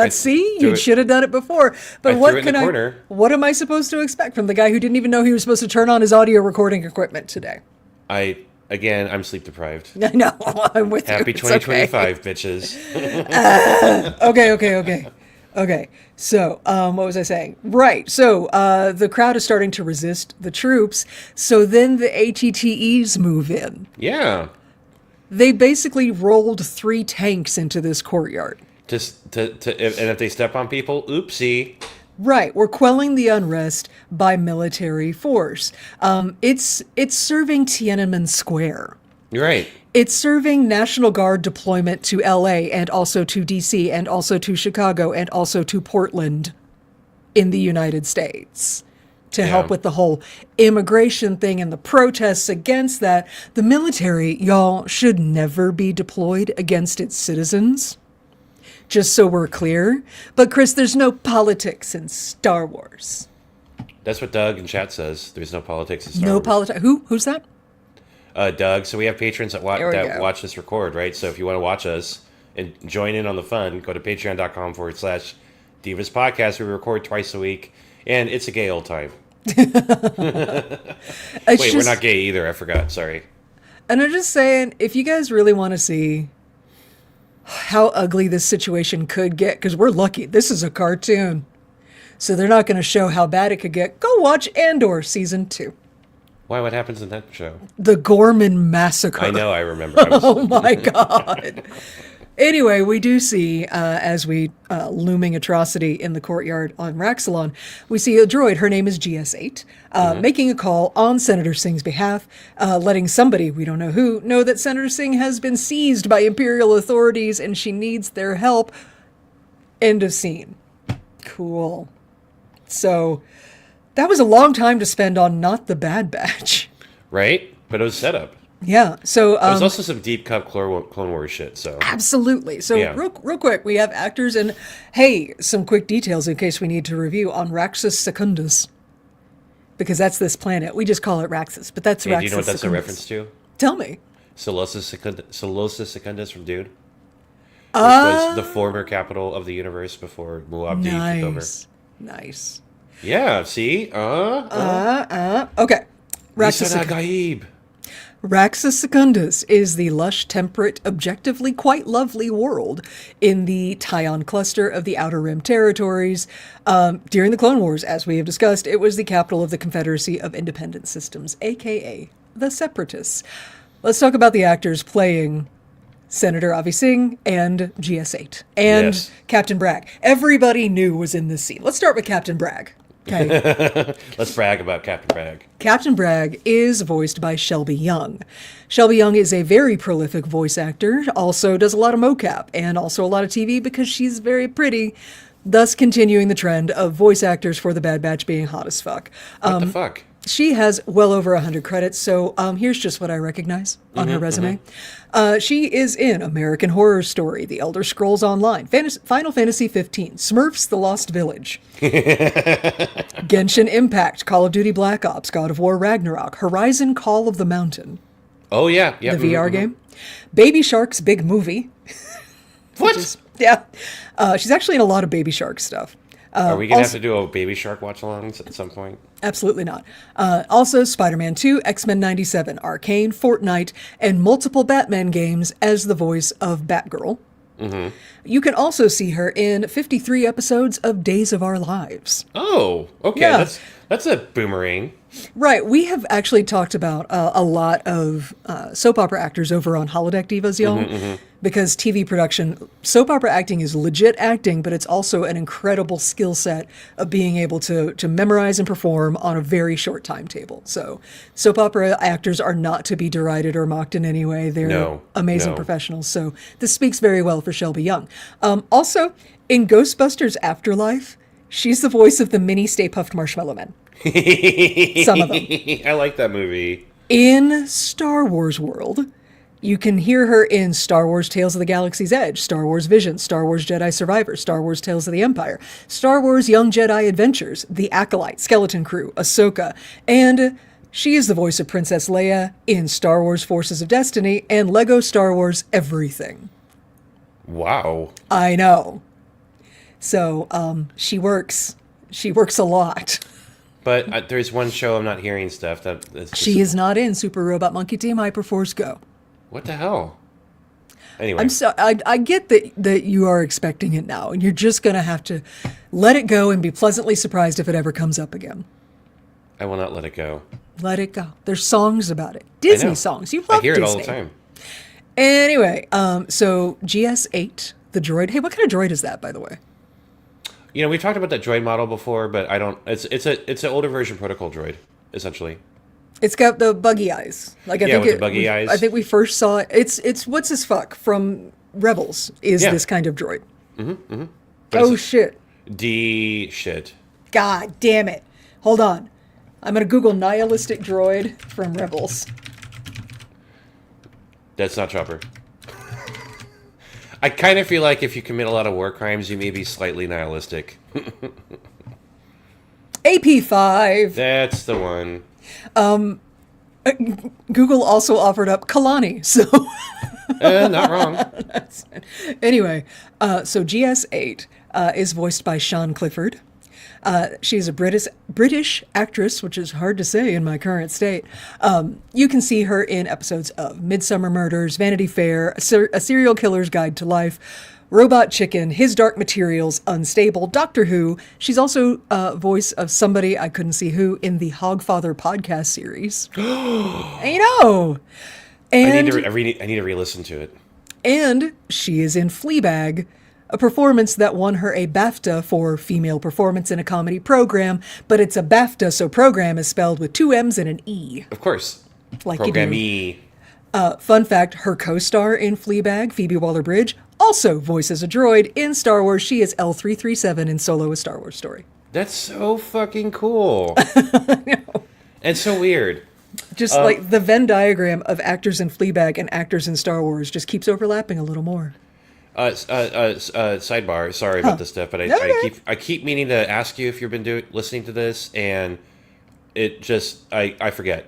See, you should have done it before. But what am I supposed to expect from the guy who didn't even know he was supposed to turn on his audio recording equipment today? I'm sleep deprived. No, I'm with you. Happy 2025, bitches. Okay. So, what was I saying? Right. So, the crowd is starting to resist the troops. So then the ATTEs move in. Yeah. They basically rolled 3 tanks into this courtyard. And if they step on people, oopsie. Right, we're quelling the unrest by military force. It's serving Tiananmen Square. You're right. It's serving National Guard deployment to LA and also to DC and also to Chicago and also to Portland in the United States to help with the whole immigration thing and the protests against that. The military, y'all, should never be deployed against its citizens. Just so we're clear. But Chris, there's no politics in Star Wars. That's what Doug in chat says. There's no politics in Star Wars. No politics. Who's that? Doug. So we have patrons that watch this record, right? So if you want to watch us and join in on the fun, go to patreon.com/Divas Podcast. We record twice a week, and it's a gay old time. Wait, we're not gay either. I forgot. Sorry. And I'm just saying, if you guys really want to see how ugly this situation could get, because we're lucky. This is a cartoon. So they're not going to show how bad it could get. Go watch Andor Season 2. Why? What happens in that show? The Gorman Massacre. I know. I remember. Oh my god. Anyway, we do see, as we looming atrocity in the courtyard on Raxalon, we see a droid. Her name is GS8, making a call on Senator Singh's behalf, letting somebody, we don't know who, know that Senator Singh has been seized by Imperial authorities and she needs their help. End of scene. Cool. So that was a long time to spend on not the Bad Batch. Right? But it was set up. Yeah. So there's also some deep cut Clone Wars shit. So absolutely. So yeah. real quick, we have actors and hey, some quick details in case we need to review on Raxus Secundus, because that's this planet. We just call it Raxus, but that's Raxus. Do you know what that's Secundus. a reference to? Tell me. Solosis Secundus from Dune. Which was the former capital of the universe before Muad'Dib took over. Nice. Yeah, see? Okay. Raxus Secundus is the lush, temperate, objectively quite lovely world in the Tyon cluster of the Outer Rim territories. During the Clone Wars, as we have discussed, it was the capital of the Confederacy of Independent Systems, aka the Separatists. Let's talk about the actors playing Senator Avi Singh and GS8 and yes. Captain Bragg. Everybody knew was in this scene. Let's start with Captain Bragg. Okay. Let's brag about Captain Bragg. Captain Bragg is voiced by Shelby Young. Shelby Young is a very prolific voice actor, also does a lot of mocap and also a lot of TV because she's very pretty, thus continuing the trend of voice actors for the Bad Batch being hot as fuck. What the fuck? She has well over 100 credits, so here's just what I recognize on her resume. She is in American Horror Story, The Elder Scrolls Online, Final Fantasy 15, Smurfs: The Lost Village, Genshin Impact, Call of Duty Black Ops, God of War Ragnarok, Horizon Call of the Mountain. Oh, yeah. The VR game. Baby Shark's Big Movie. What? Yeah. She's actually in a lot of Baby Shark stuff. Are we going to have to do a Baby Shark watch-along at some point? Absolutely not. Also, Spider-Man 2, X-Men 97, Arcane, Fortnite, and multiple Batman games as the voice of Batgirl. Mm-hmm. You can also see her in 53 episodes of Days of Our Lives. Oh, okay. Yeah. That's a boomerang. Right. We have actually talked about a lot of soap opera actors over on Holodeck Divas, y'all, because TV production, soap opera acting is legit acting, but it's also an incredible skill set of being able to memorize and perform on a very short timetable. So soap opera actors are not to be derided or mocked in any way. They're amazing professionals. So this speaks very well for Shelby Young. Also, in Ghostbusters Afterlife, she's the voice of the mini Stay Puft Marshmallow Men. Some of them. I like that movie. In Star Wars world, you can hear her in Star Wars Tales of the Galaxy's Edge, Star Wars Visions, Star Wars Jedi Survivor, Star Wars Tales of the Empire, Star Wars Young Jedi Adventures, The Acolyte, Skeleton Crew, Ahsoka, and she is the voice of Princess Leia in Star Wars Forces of Destiny and Lego Star Wars Everything. Wow. I know. So, she works a lot. But there's one show I'm not hearing stuff that she is not in Super Robot Monkey Team Hyperforce Go. What the hell? Anyway, I get that you are expecting it now, and you're just gonna have to let it go and be pleasantly surprised if it ever comes up again. I will not let it go. Let it go. There's songs about it. Disney songs. You love Disney. I hear it all the time. Anyway, so GS8, the droid. Hey, what kind of droid is that, by the way? You know, we've talked about that droid model before, but I don't. It's an older version protocol droid, essentially. It's got the buggy eyes. Like I think with the buggy eyes. I think we first saw it. It's what's his fuck from Rebels is this kind of droid. Oh shit. Shit. God damn it! Hold on, I'm gonna Google nihilistic droid from Rebels. That's not Chopper. I kind of feel like if you commit a lot of war crimes, you may be slightly nihilistic. AP5. That's the one. Google also offered up Kalani, so... Not wrong. Anyway, so GS8 is voiced by Sean Clifford. She's a British actress, which is hard to say in my current state. You can see her in episodes of Midsummer Murders, Vanity Fair, A Serial Killer's Guide to Life, Robot Chicken, His Dark Materials, Unstable, Doctor Who. She's also voice of somebody, I couldn't see who, in the Hogfather podcast series. I know. And I need to re-listen to it. And she is in Fleabag, a performance that won her a BAFTA for female performance in a comedy program, but it's a BAFTA, so program is spelled with 2 M's and an E. Of course. Like Program-E. Fun fact, her co-star in Fleabag, Phoebe Waller-Bridge, also voices a droid in Star Wars. She is L337 in Solo: A Star Wars Story. That's so fucking cool. And so weird. Just like the Venn diagram of actors in Fleabag and actors in Star Wars just keeps overlapping a little more. Sidebar. Sorry about this stuff, but I keep meaning to ask you if you've been listening to this, and it just I forget.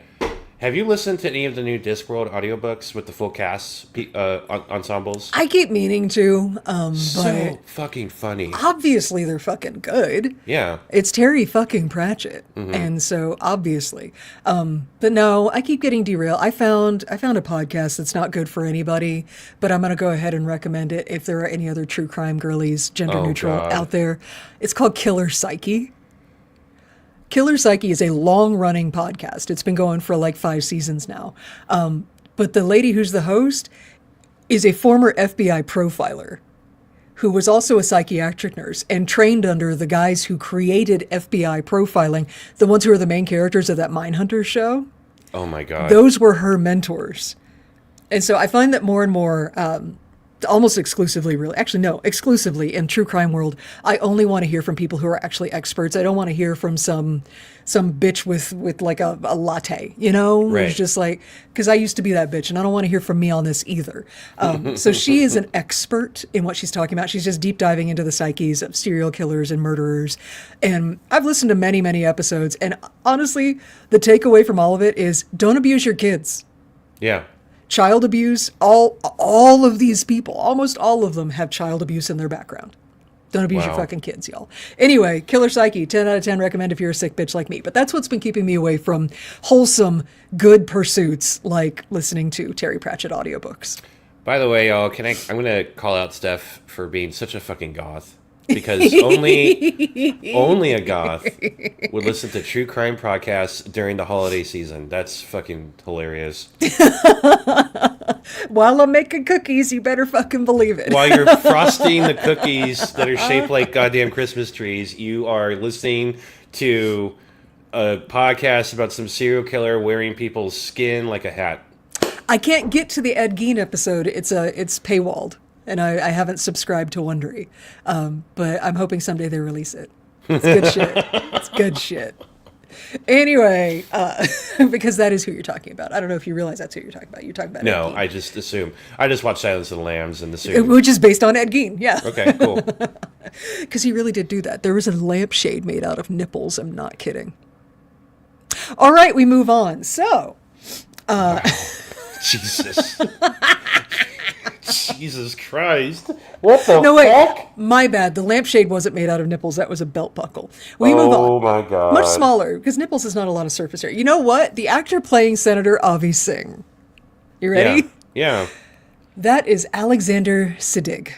Have you listened to any of the new Discworld audiobooks with the full cast ensembles? I keep meaning to, So fucking funny. Obviously they're fucking good. Yeah. It's Terry fucking Pratchett. And so obviously. But no, I keep getting derailed. I found a podcast that's not good for anybody, but I'm going to go ahead and recommend it if there are any other true crime girlies, gender neutral out there. It's called Killer Psyche. Killer Psyche is a long-running podcast. It's been going for like 5 seasons now. But the lady who's the host is a former FBI profiler who was also a psychiatric nurse and trained under the guys who created FBI profiling, the ones who are the main characters of that Mindhunter show. Oh my God. Those were her mentors. And so I find that more and more, almost exclusively, really, actually, no, exclusively in true crime world, I only want to hear from people who are actually experts. I don't want to hear from some bitch with like a latte, you know? Right. It's just like, because I used to be that bitch, and I don't want to hear from me on this either. So she is an expert in what she's talking about. She's just deep diving into the psyches of serial killers and murderers. And I've listened to many, many episodes, and honestly, the takeaway from all of it is don't abuse your kids. Yeah. Child abuse, all of these people, almost all of them have child abuse in their background. Don't abuse your fucking kids, y'all. Anyway, Killer Psyche, 10 out of 10 recommend if you're a sick bitch like me. But that's what's been keeping me away from wholesome, good pursuits like listening to Terry Pratchett audiobooks. By the way, y'all, I'm going to call out Steph for being such a fucking goth. Because only a goth would listen to true crime podcasts during the holiday season. That's fucking hilarious. While I'm making cookies, you better fucking believe it. While you're frosting the cookies that are shaped like goddamn Christmas trees, you are listening to a podcast about some serial killer wearing people's skin like a hat. I can't get to the Ed Gein episode. It's paywalled. And I haven't subscribed to Wondery. But I'm hoping someday they release it. It's good shit. It's good shit. Anyway, because that is who you're talking about. I don't know if you realize that's who you're talking about. You're talking about No, Ed Gein. I just assume. I just watched Silence of the Lambs and assumed. Which is based on Ed Gein, yeah. Okay, cool. Because he really did do that. There was a lampshade made out of nipples. I'm not kidding. All right, we move on. So. Jesus. Jesus Christ. What the No, fuck? wait. My bad. The lampshade wasn't made out of nipples. That was a belt buckle. We move on. Oh, my God. Much smaller, because nipples is not a lot of surface area. You know what? The actor playing Senator Avi Singh. You ready? Yeah. That is Alexander Siddig.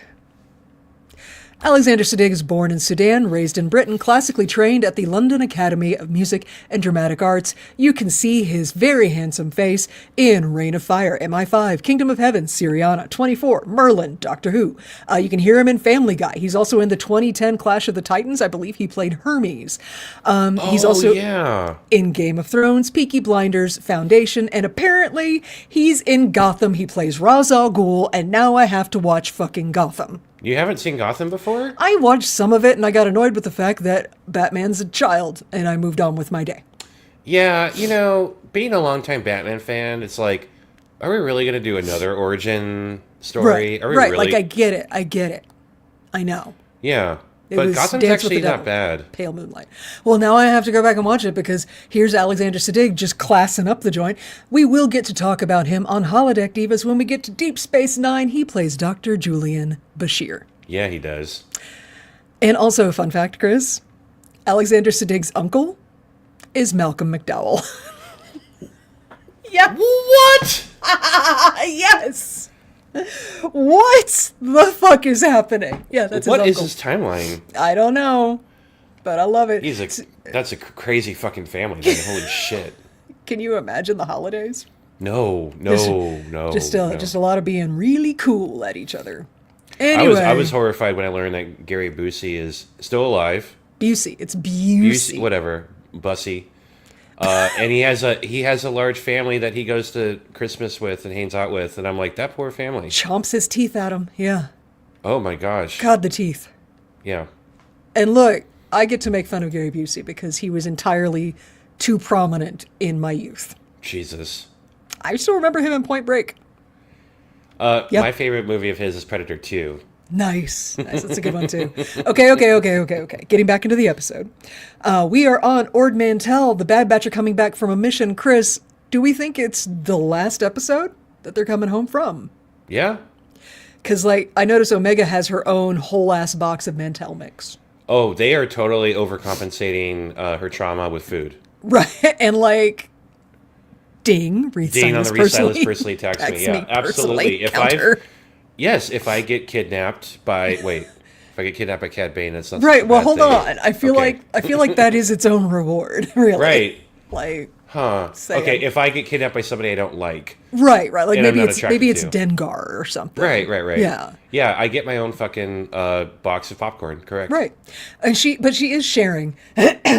Alexander Siddig is born in Sudan, raised in Britain, classically trained at the London Academy of Music and Dramatic Arts. You can see his very handsome face in Reign of Fire, MI5, Kingdom of Heaven, Syriana, 24, Merlin, Doctor Who. You can hear him in Family Guy. He's also in the 2010 Clash of the Titans. I believe he played Hermes. He's also in Game of Thrones, Peaky Blinders, Foundation, and apparently he's in Gotham. He plays Ra's al Ghul, and now I have to watch fucking Gotham. You haven't seen Gotham before? I watched some of it and I got annoyed with the fact that Batman's a child and I moved on with my day. Yeah, you know, being a longtime Batman fan, it's like, are we really going to do another origin story? Right, Are we right. really? Like I get it. I know. Yeah. It But was Gotham's Dance with actually the not Devil, bad. Pale Moonlight. Well, now I have to go back and watch it because here's Alexander Siddig just classing up the joint. We will get to talk about him on Holodeck Divas when we get to Deep Space Nine. He plays Dr. Julian Bashir. Yeah, he does. And also, fun fact, Chris, Alexander Siddig's uncle is Malcolm McDowell. Yeah. What? Yes. What the fuck is happening? Yeah, that's his What uncle. is his timeline? I don't know, but I love it. That's a crazy fucking family. Like, holy shit. Can you imagine the holidays? No. Just a lot of being really cool at each other. Anyway, I was horrified when I learned that Gary Busey is still alive. Busey. It's Busey. Whatever. Bussy. And he has a large family that he goes to Christmas with and hangs out with, and I'm like, that poor family. Chomps his teeth at him. Yeah. Oh my gosh. God, the teeth. Yeah. And look, I get to make fun of Gary Busey because he was entirely too prominent in my youth. Jesus. I still remember him in Point Break. Yep. My favorite movie of his is Predator 2. Nice. That's a good one, too. Okay. Getting back into the episode. We are on Ord Mantell. The Bad Batch are coming back from a mission. Chris, do we think it's the last episode that they're coming home from? Yeah. Because, I notice Omega has her own whole-ass box of Mantell mix. Oh, they are totally overcompensating her trauma with food. Right. And, ding. Ding on the Resilas personally text me. Yeah, absolutely. If I get kidnapped by Cad Bane, that's not right. Well, hold on. I feel like that is its own reward, really. Right. Okay, if I get kidnapped by somebody I don't like. Right. Maybe it's Dengar or something. Right. Yeah, I get my own fucking box of popcorn, correct. Right. And she is sharing.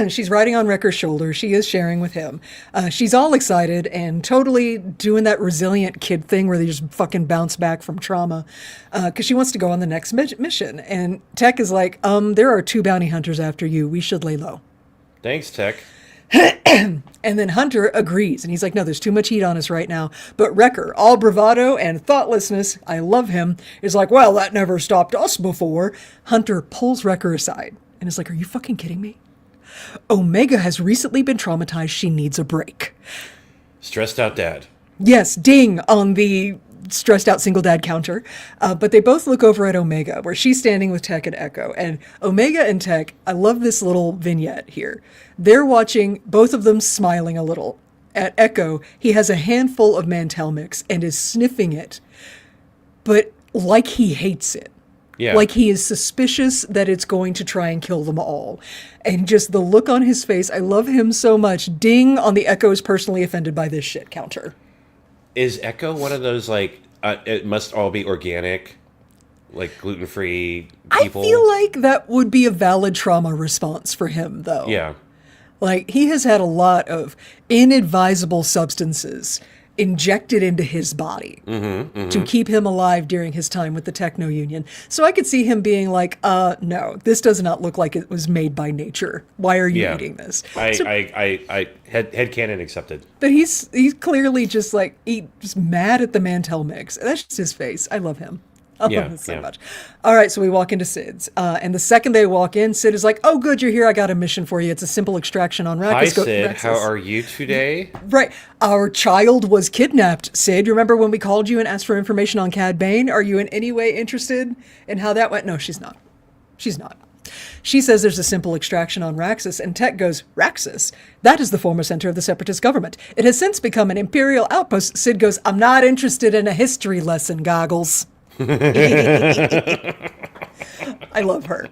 She's riding on Wrecker's shoulder. She is sharing with him. She's all excited and totally doing that resilient kid thing where they just fucking bounce back from trauma because she wants to go on the next mission. And Tech is like, there are 2 bounty hunters after you. We should lay low. Thanks, Tech. And then Hunter agrees, and he's like, no, there's too much heat on us right now. But Wrecker, all bravado and thoughtlessness, I love him, is like, well, that never stopped us before. Hunter pulls Wrecker aside and is like, are you fucking kidding me? Omega has recently been traumatized. She needs a break. Stressed out dad. Yes, ding on the stressed out single dad counter. But they both look over at Omega, where she's standing with Tech and Echo. And Omega and Tech, I love this little vignette here. They're watching, both of them smiling a little. At Echo, he has a handful of Mantell mix and is sniffing it, but like he hates it. Yeah. Like he is suspicious that it's going to try and kill them all. And just the look on his face, I love him so much. Ding on the Echo is personally offended by this shit counter. Is Echo one of those, it must all be organic, gluten-free people? I feel like that would be a valid trauma response for him, though. Yeah. He has had a lot of inadvisable substances injected into his body to keep him alive during his time with the Techno Union. So I could see him being like, no, this does not look like it was made by nature. Why are you eating this? Headcanon accepted. But he's clearly just just mad at the Mantell mix. That's just his face. I love him. I love him so much. All right, so we walk into Sid's. And the second they walk in, Sid is like, oh, good, you're here. I got a mission for you. It's a simple extraction on Raxus. Hi, Sid. How are you today? Right. Our child was kidnapped, Sid. You remember when we called you and asked for information on Cad Bane? Are you in any way interested in how that went? No, she's not. She's not. She says there's a simple extraction on Raxus, and Tech goes, Raxus? That is the former center of the separatist government. It has since become an imperial outpost. Sid goes, I'm not interested in a history lesson, Goggles. I love her.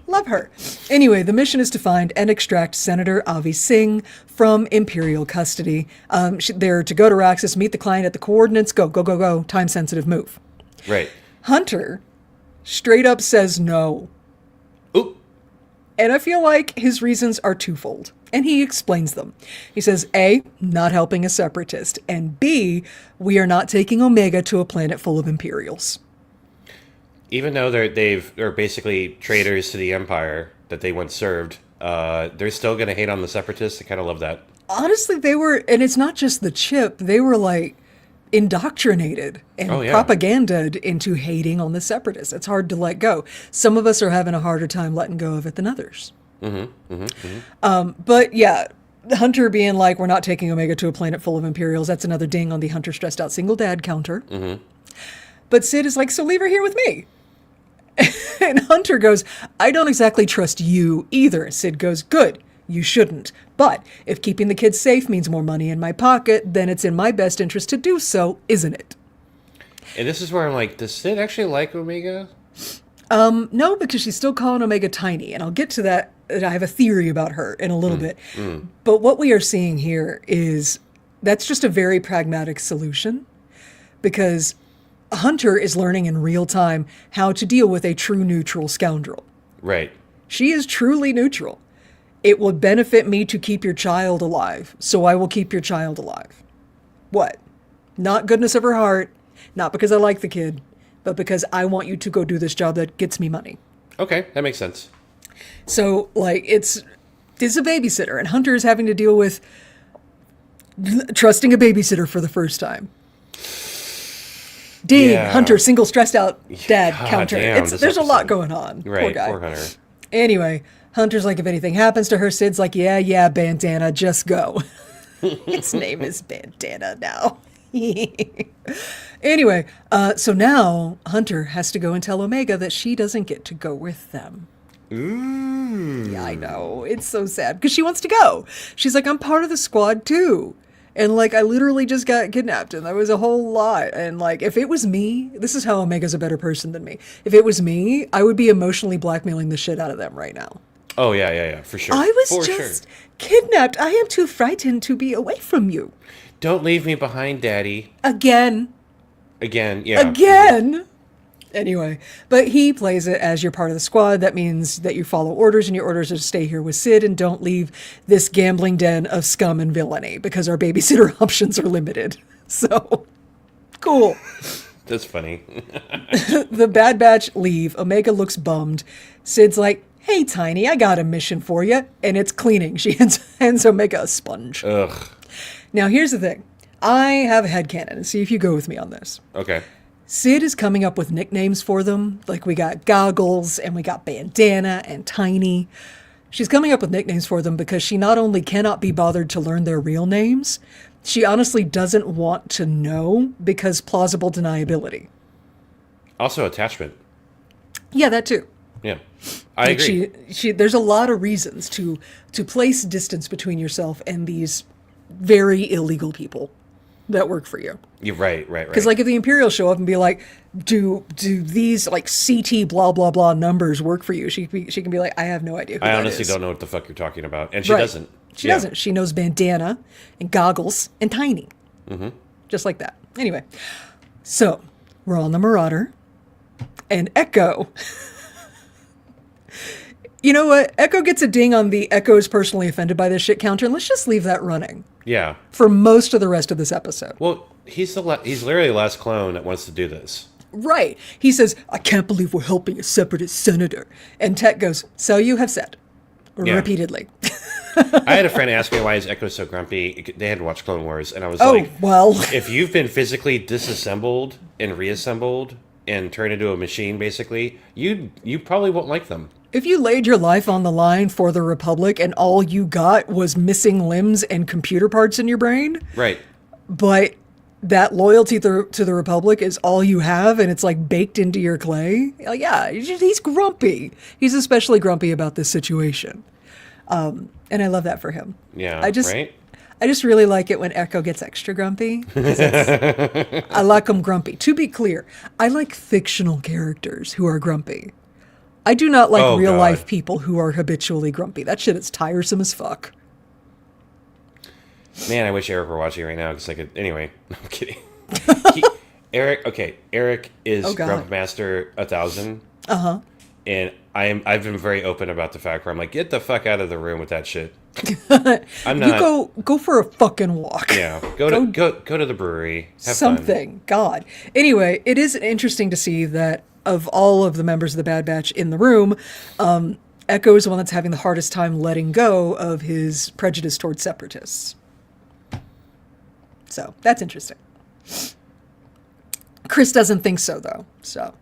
Love her. Anyway, the mission is to find and extract Senator Avi Singh from Imperial custody. They're to go to Raxus, meet the client at the coordinates, go, time-sensitive move. Right. Hunter straight up says no. Oop. And I feel like his reasons are twofold. And he explains them. He says, A, not helping a separatist. And B, we are not taking Omega to a planet full of Imperials. Even though they're basically traitors to the Empire that they once served, they're still going to hate on the Separatists. I kind of love that. Honestly, they were, and it's not just the chip, they were indoctrinated and propagandized into hating on the Separatists. It's hard to let go. Some of us are having a harder time letting go of it than others. But yeah, Hunter being like, we're not taking Omega to a planet full of Imperials. That's another ding on the Hunter stressed out single dad counter. But Sid is like, so leave her here with me. And Hunter goes, I don't exactly trust you either. Sid goes, good, you shouldn't. But if keeping the kids safe means more money in my pocket, then it's in my best interest to do so, isn't it? And this is where I'm like, does Sid actually like Omega? No, because she's still calling Omega tiny. And I'll get to that. I have a theory about her in a little bit. But what we are seeing here is that's just a very pragmatic solution, because Hunter is learning in real time how to deal with a true neutral scoundrel. Right. She is truly neutral. It would benefit me to keep your child alive, so I will keep your child alive. What? Not goodness of her heart, not because I like the kid, but because I want you to go do this job that gets me money. Okay, that makes sense. So, like, it's a babysitter, and Hunter is having to deal with trusting a babysitter for the first time. Yeah. Hunter, single stressed out dad God counter. damn, There's a lot going on. Right, Poor guy. poor Hunter. Anyway, Hunter's like, if anything happens to her, Sid's like, yeah, Bandana, just go. Its name is Bandana now. Anyway, so now Hunter has to go and tell Omega that she doesn't get to go with them. Ooh. Yeah, I know. It's so sad because she wants to go. She's like, I'm part of the squad too. And like, I literally just got kidnapped and that was a whole lot. And like, if it was me, this is how Omega's a better person than me. If it was me, I would be emotionally blackmailing the shit out of them right now. Oh, yeah, for sure. I was just kidnapped. I am too frightened to be away from you. Don't leave me behind, Daddy. Again. Yeah. Again. Anyway, but he plays it as you're part of the squad. That means that you follow orders, and your orders are to stay here with Sid and don't leave this gambling den of scum and villainy because our babysitter options are limited. So, cool. That's funny. The Bad Batch leave. Omega looks bummed. Sid's like, hey, Tiny, I got a mission for you. And it's cleaning. She hands Omega a sponge. Ugh. Now, here's the thing. I have a headcanon, and see if you go with me on this. Okay. Sid is coming up with nicknames for them. Like, we got Goggles, and we got Bandana, and Tiny. She's coming up with nicknames for them because she not only cannot be bothered to learn their real names, she honestly doesn't want to know because plausible deniability. Also attachment. Yeah, that too. Yeah. I agree. There's a lot of reasons to place distance between yourself and these very illegal people that work for you. You're right. Because like if the Imperials show up and be like, do these like CT blah blah blah numbers work for you? She can be like, I have no idea who I that honestly is. don't know what the fuck you're talking about. And she doesn't. She doesn't. She knows Bandana and Goggles and Tiny. Mm-hmm. Just like that. Anyway, so we're on the Marauder and Echo. You know what? Echo gets a ding on the Echo is personally offended by this shit counter, and let's just leave that running. Yeah. For most of the rest of this episode. Well, he's literally the last clone that wants to do this. Right. He says, I can't believe we're helping a separatist senator. And Tech goes, so you have said. Repeatedly. I had a friend ask me why is Echo so grumpy. They had watched Clone Wars, and I was well. If you've been physically disassembled and reassembled and turned into a machine, basically, you probably won't like them. If you laid your life on the line for the Republic and all you got was missing limbs and computer parts in your brain, right? But that loyalty to the Republic is all you have, and it's like baked into your clay. Yeah, he's grumpy. He's especially grumpy about this situation, and I love that for him. Yeah, I just really like it when Echo gets extra grumpy. I like him grumpy. To be clear, I like fictional characters who are grumpy. I do not like real-life people who are habitually grumpy. That shit is tiresome as fuck. Man, I wish Eric were watching right now because I could... Anyway, I'm kidding. Eric is Grump Master 1000. Uh-huh. And I've been very open about the fact where I'm like, get the fuck out of the room with that shit. I'm not... You go for a fucking walk. Yeah, go to the brewery. Have something. Fun. God. Anyway, it is interesting to see that of all of the members of the Bad Batch in the room, Echo is the one that's having the hardest time letting go of his prejudice towards separatists. So, that's interesting. Chris doesn't think so, though. So.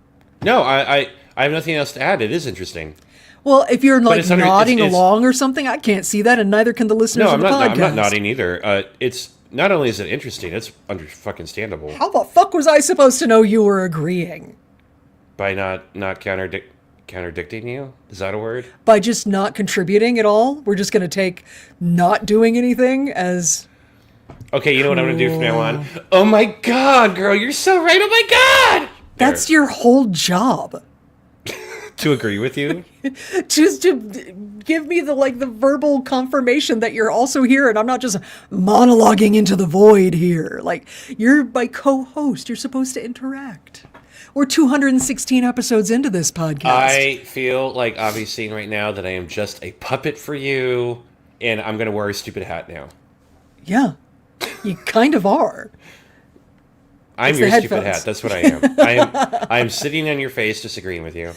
No, I have nothing else to add. It is interesting. Well, if you're like nodding along or something, I can't see that, and neither can the listeners of the podcast. I'm not nodding either. It's not only is it interesting, it's fucking standable. How the fuck was I supposed to know you were agreeing? By not contradicting you? Is that a word? By just not contributing at all, we're just going to take not doing anything as... Okay, you know what I'm going to do from now on? Oh my god, girl, you're so right. Oh my god! That's your whole job. To agree with you? Just to give me the verbal confirmation that you're also here and I'm not just monologuing into the void here. Like, you're my co-host. You're supposed to interact. We're 216 episodes into this podcast. I feel like obviously right now that I am just a puppet for you, and I'm going to wear a stupid hat now. Yeah, you kind of are. I'm your stupid hat. That's what I am. I am sitting on your face disagreeing with you.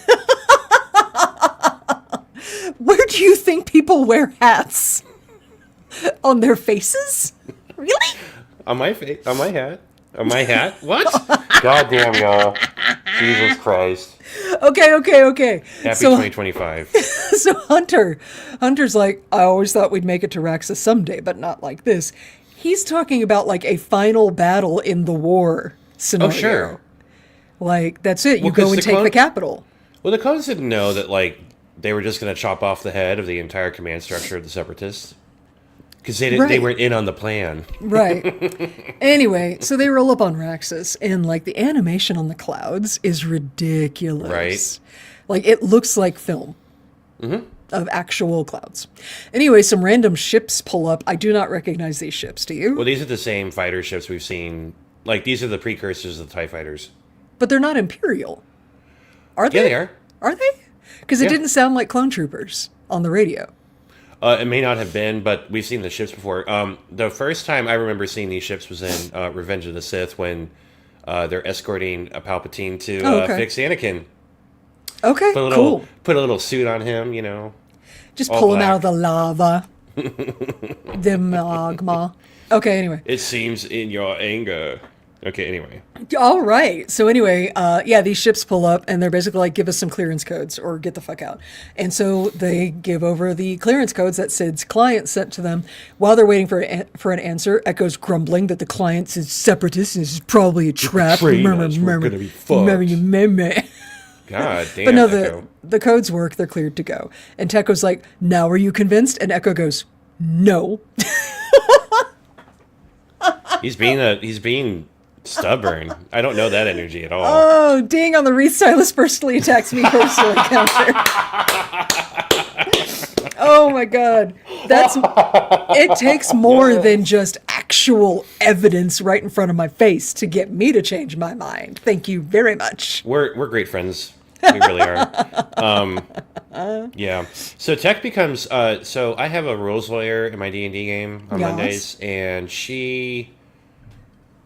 Where do you think people wear hats? On their faces? Really? On my face? On my hat? On my hat? What? God damn, y'all. Jesus Christ. Okay. Happy 2025. So Hunter's like, I always thought we'd make it to Raxus someday, but not like this. He's talking about like a final battle in the war scenario. Oh, sure. Like, that's it. You go and take the capital. Well, the clones didn't know that, like, they were just going to chop off the head of the entire command structure of the separatists. Because they weren't in on the plan. Right. Anyway, so they roll up on Raxus, and, like, the animation on the clouds is ridiculous. Right. Like, it looks like film. Mm-hmm. Of actual clouds. Anyway, some random ships pull up. I do not recognize these ships. Do you? Well, these are the same fighter ships we've seen. Like, these are the precursors of the TIE fighters. But they're not Imperial. Are they? Yeah, they are. Are they? Because it didn't sound like clone troopers on the radio. It may not have been, but we've seen the ships before. The first time I remember seeing these ships was in Revenge of the Sith when they're escorting a Palpatine to fix Anakin. Okay, cool. Put a little suit on him, you know. Just pull him out of the lava. The magma. Okay, anyway. It seems in your anger. Okay, anyway. All right. So anyway, these ships pull up and they're basically like, give us some clearance codes or get the fuck out. And so they give over the clearance codes that Sid's client sent to them. While they're waiting for an answer, Echo's grumbling that the client is separatist and is probably a trap. We're gonna be fucked. God damn. But no, the codes work. They're cleared to go. And Tekko's like, now are you convinced? And Echo goes, no. He's being stubborn. I don't know that energy at all. Oh, ding on the Wreath Stylist personally attacks me personally counter. Oh my god. It takes more than just actual evidence right in front of my face to get me to change my mind. Thank you very much. We're great friends. We really are. Yeah. So Tech becomes so I have a rules lawyer in my D&D game on Mondays, and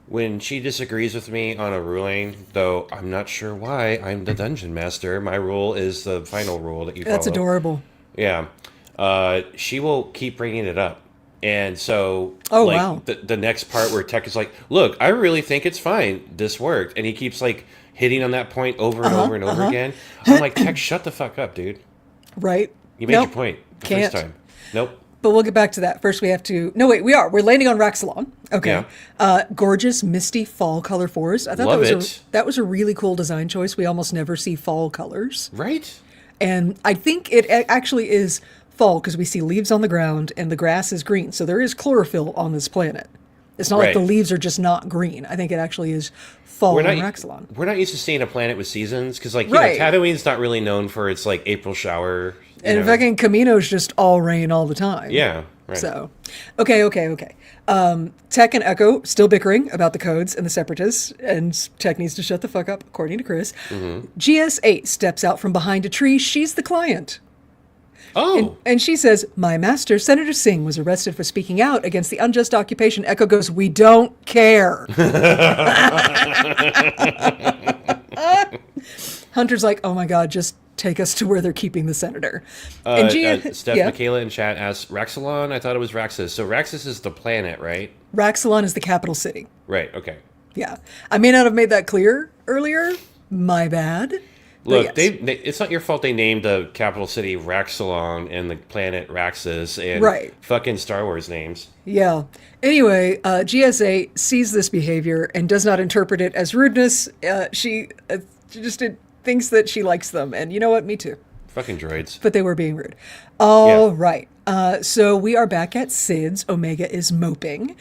when she disagrees with me on a ruling, though I'm not sure why, I'm the dungeon master. My rule is the final rule that you follow. That's adorable. Yeah. She will keep bringing it up. And so, the next part where Tech is like, look, I really think it's fine. This worked. And he keeps, like, hitting on that point over and over and over again. I'm like, Tech, shut the fuck up, dude. Right. You made your point the first time. Nope. But we'll get back to that. First, we have to... No, wait, we are. We're landing on Raxalon. Okay. Yeah. Gorgeous, misty fall color forest. I thought that was a really cool design choice. We almost never see fall colors. Right. And I think it actually is fall because we see leaves on the ground and the grass is green. So there is chlorophyll on this planet. It's not like the leaves are just not green. I think it actually is fall on Raxalon. We're not used to seeing a planet with seasons because, like, you know, Tatooine's not really known for its, like, April shower. And fucking Camino's just all rain all the time. Yeah, right. So, okay. Tech and Echo still bickering about the codes and the separatists, and Tech needs to shut the fuck up, according to Chris. Mm-hmm. GS8 steps out from behind a tree. She's the client. Oh. And she says, my master, Senator Singh, was arrested for speaking out against the unjust occupation. Echo goes, we don't care. Hunter's like, oh my God, just take us to where they're keeping the senator. And Steph Michaela in chat asks, Raxalon? I thought it was Raxus. So Raxus is the planet, right? Raxalon is the capital city. Right, okay. Yeah. I may not have made that clear earlier. My bad. Look, it's not your fault they named the capital city Raxalon and the planet Raxus and fucking Star Wars names. Yeah. Anyway, GSA sees this behavior and does not interpret it as rudeness. She just thinks that she likes them. And you know what? Me too. Fucking droids. But they were being rude. All right. So we are back at Sid's. Omega is moping.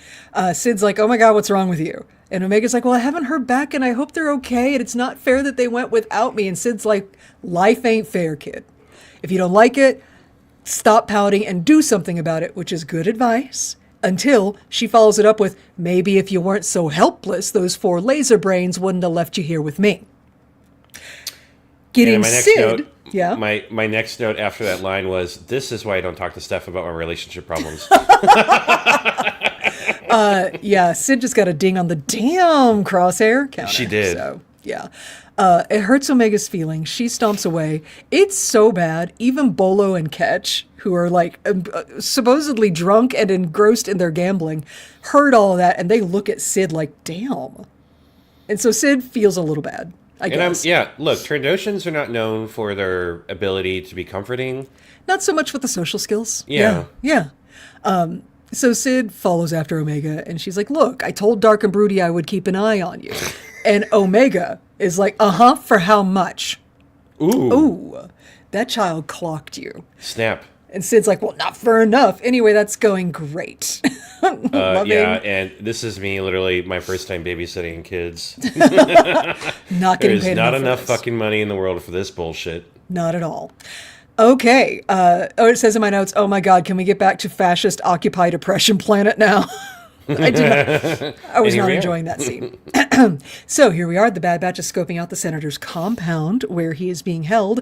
Sid's like, oh my God, what's wrong with you? And Omega's like, well, I haven't heard back and I hope they're okay. And it's not fair that they went without me. And Sid's like, life ain't fair, kid. If you don't like it, stop pouting and do something about it, which is good advice. Until she follows it up with, maybe if you weren't so helpless, those 4 laser brains wouldn't have left you here with me. Getting Sid. Yeah. My next note after that line was, this is why I don't talk to Steph about my relationship problems. Yeah, Sid just got a ding on the damn crosshair counter. She did. So, yeah. It hurts Omega's feelings. She stomps away. It's so bad. Even Bolo and Ketch, who are like supposedly drunk and engrossed in their gambling, heard all of that and they look at Sid like, damn. And so Sid feels a little bad, I guess. Look, Trandoshans are not known for their ability to be comforting. Not so much with the social skills. Yeah. So Sid follows after Omega and she's like, look, I told Dark and Broody I would keep an eye on you. And Omega is like, for how much? Ooh, that child clocked you. Snap. And Sid's like, well, not for enough. Anyway, that's going great. Yeah, and this is me, literally, my first time babysitting kids. Not getting paid There's not enough for this. fucking money in the world for this bullshit. Not at all. Okay. It says in my notes, oh my God, can we get back to fascist occupied oppression planet now? I was not enjoying that scene. So here we are. The Bad Batch is scoping out the senator's compound where he is being held.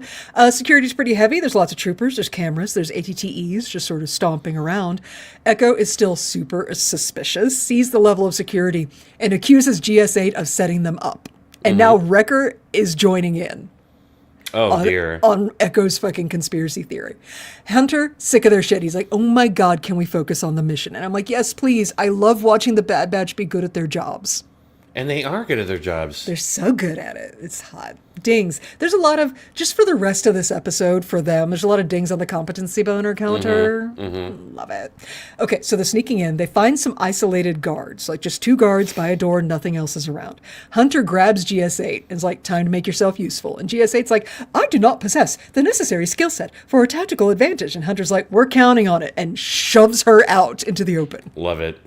Security's pretty heavy. There's lots of troopers. There's cameras. There's ATTEs just sort of stomping around. Echo is still super suspicious, sees the level of security, and accuses GS8 of setting them up. And now Wrecker is joining in. Oh, dear. On Echo's fucking conspiracy theory. Hunter, sick of their shit. He's like, oh my God, can we focus on the mission? And I'm like, yes, please. I love watching the Bad Batch be good at their jobs. And they are good at their jobs. They're so good at it. It's hot. Dings. There's a lot of, just for the rest of this episode for them, there's a lot of dings on the competency boner counter. Love it. Okay, so they're sneaking in. They find some isolated guards, like just 2 guards by a door, nothing else is around. Hunter grabs GS8 and is like, time to make yourself useful. And GS8's like, I do not possess the necessary skill set for a tactical advantage. And Hunter's like, we're counting on it, and shoves her out into the open. Love it.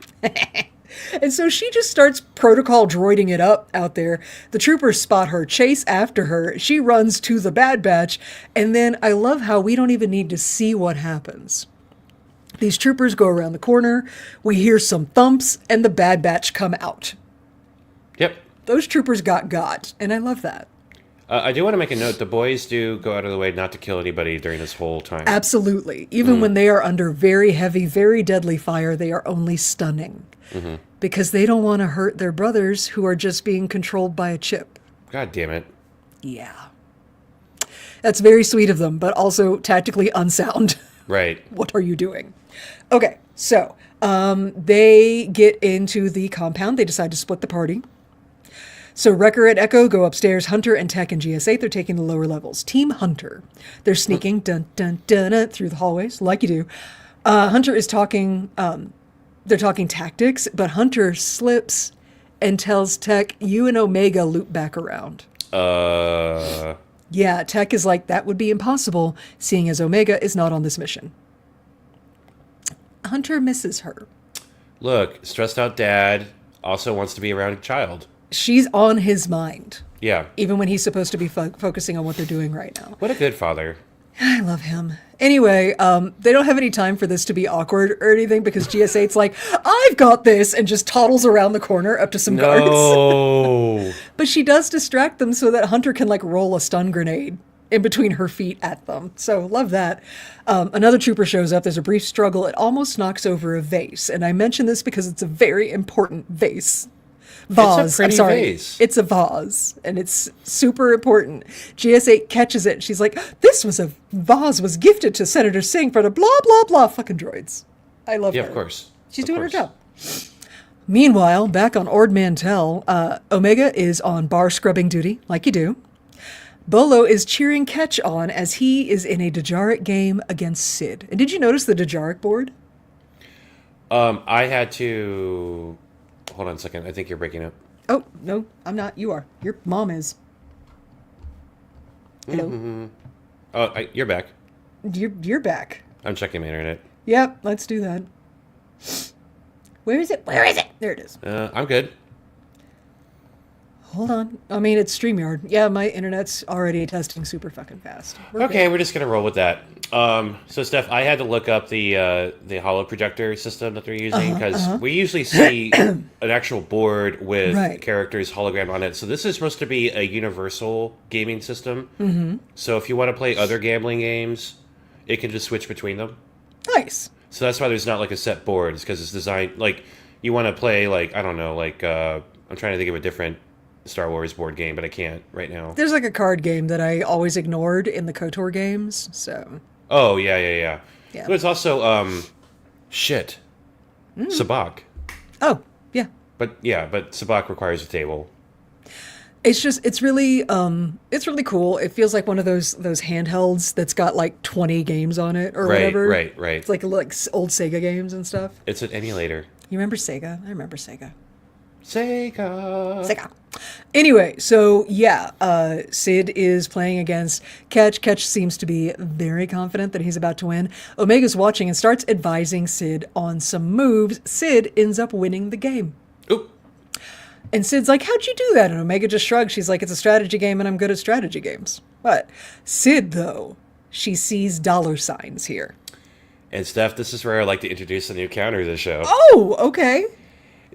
And so she just starts protocol droiding it up out there. The troopers spot her, chase after her. She runs to the Bad Batch. And then I love how we don't even need to see what happens. These troopers go around the corner. We hear some thumps and the Bad Batch come out. Yep. Those troopers got. And I love that. I do want to make a note. The boys do go out of the way not to kill anybody during this whole time. Absolutely. Even when they are under very heavy, very deadly fire, they are only stunning. Because they don't want to hurt their brothers who are just being controlled by a chip. God damn it. Yeah. That's very sweet of them, but also tactically unsound. Right. What are you doing? Okay, so they get into the compound. They decide to split the party. So Wrecker and Echo go upstairs. Hunter and Tech and GS8, they're taking the lower levels. Team Hunter. They're sneaking dun, dun, dun, dun, through the hallways, like you do. Hunter is talking, they're talking tactics, but Hunter slips and tells Tech, you and Omega loop back around. Yeah, Tech is like, that would be impossible, seeing as Omega is not on this mission. Hunter misses her. Look, stressed out dad also wants to be around a child. She's on his mind. Yeah. Even when he's supposed to be focusing on what they're doing right now. What a good father. I love him. Anyway, they don't have any time for this to be awkward or anything because GS8's like, I've got this, and just toddles around the corner up to some guards. But she does distract them so that Hunter can like roll a stun grenade in between her feet at them. So love that. Another trooper shows up. There's a brief struggle. It almost knocks over a vase. And I mention this because it's a very important vase. Vase. It's a pretty vase. It's a vase, and it's super important. GS8 catches it. And she's like, this was a vase was gifted to Senator Singh for the blah, blah, blah. Fucking droids. I love her. Yeah, of course. She's doing her job. Meanwhile, back on Ord Mantell, Omega is on bar scrubbing duty, like you do. Bolo is cheering Ketch on as he is in a Dejaric game against Sid. And did you notice the Dejaric board? I had to... Hold on a second. I think you're breaking up. Oh, no, I'm not. You are. Your mom is. Hello. Oh, you're back. You're back. I'm checking my internet. Yep, let's do that. Where is it? Where is it? There it is. I'm good. Hold on. I mean, it's StreamYard. Yeah, my internet's already testing super fucking fast. Okay, we're just gonna roll with that. So Steph, I had to look up the holo projector system that they're using because we usually see an actual board with characters hologram on it. So this is supposed to be a universal gaming system. Mm-hmm. So if you want to play other gambling games, it can just switch between them. Nice. So that's why there's not like a set board, because it's designed like you want to play like I don't know, like I'm trying to think of a different Star Wars board game, but I can't right now. There's like a card game that I always ignored in the KOTOR games, so. Oh, yeah. But it's also, Sabacc. Oh, yeah. But Sabacc requires a table. It's really cool. It feels like one of those handhelds that's got like 20 games on it or whatever. Right. It's like old Sega games and stuff. It's an emulator. You remember Sega? I remember Sega. Sega. Anyway, so yeah, Sid is playing against Ketch. Ketch seems to be very confident that he's about to win. Omega's watching and starts advising Sid on some moves. Sid ends up winning the game. Oop. And Sid's like, how'd you do that? And Omega just shrugs. She's like, it's a strategy game and I'm good at strategy games. But Sid, though, she sees dollar signs here. And Steph, this is where I like to introduce a new counter to the show. Oh, okay.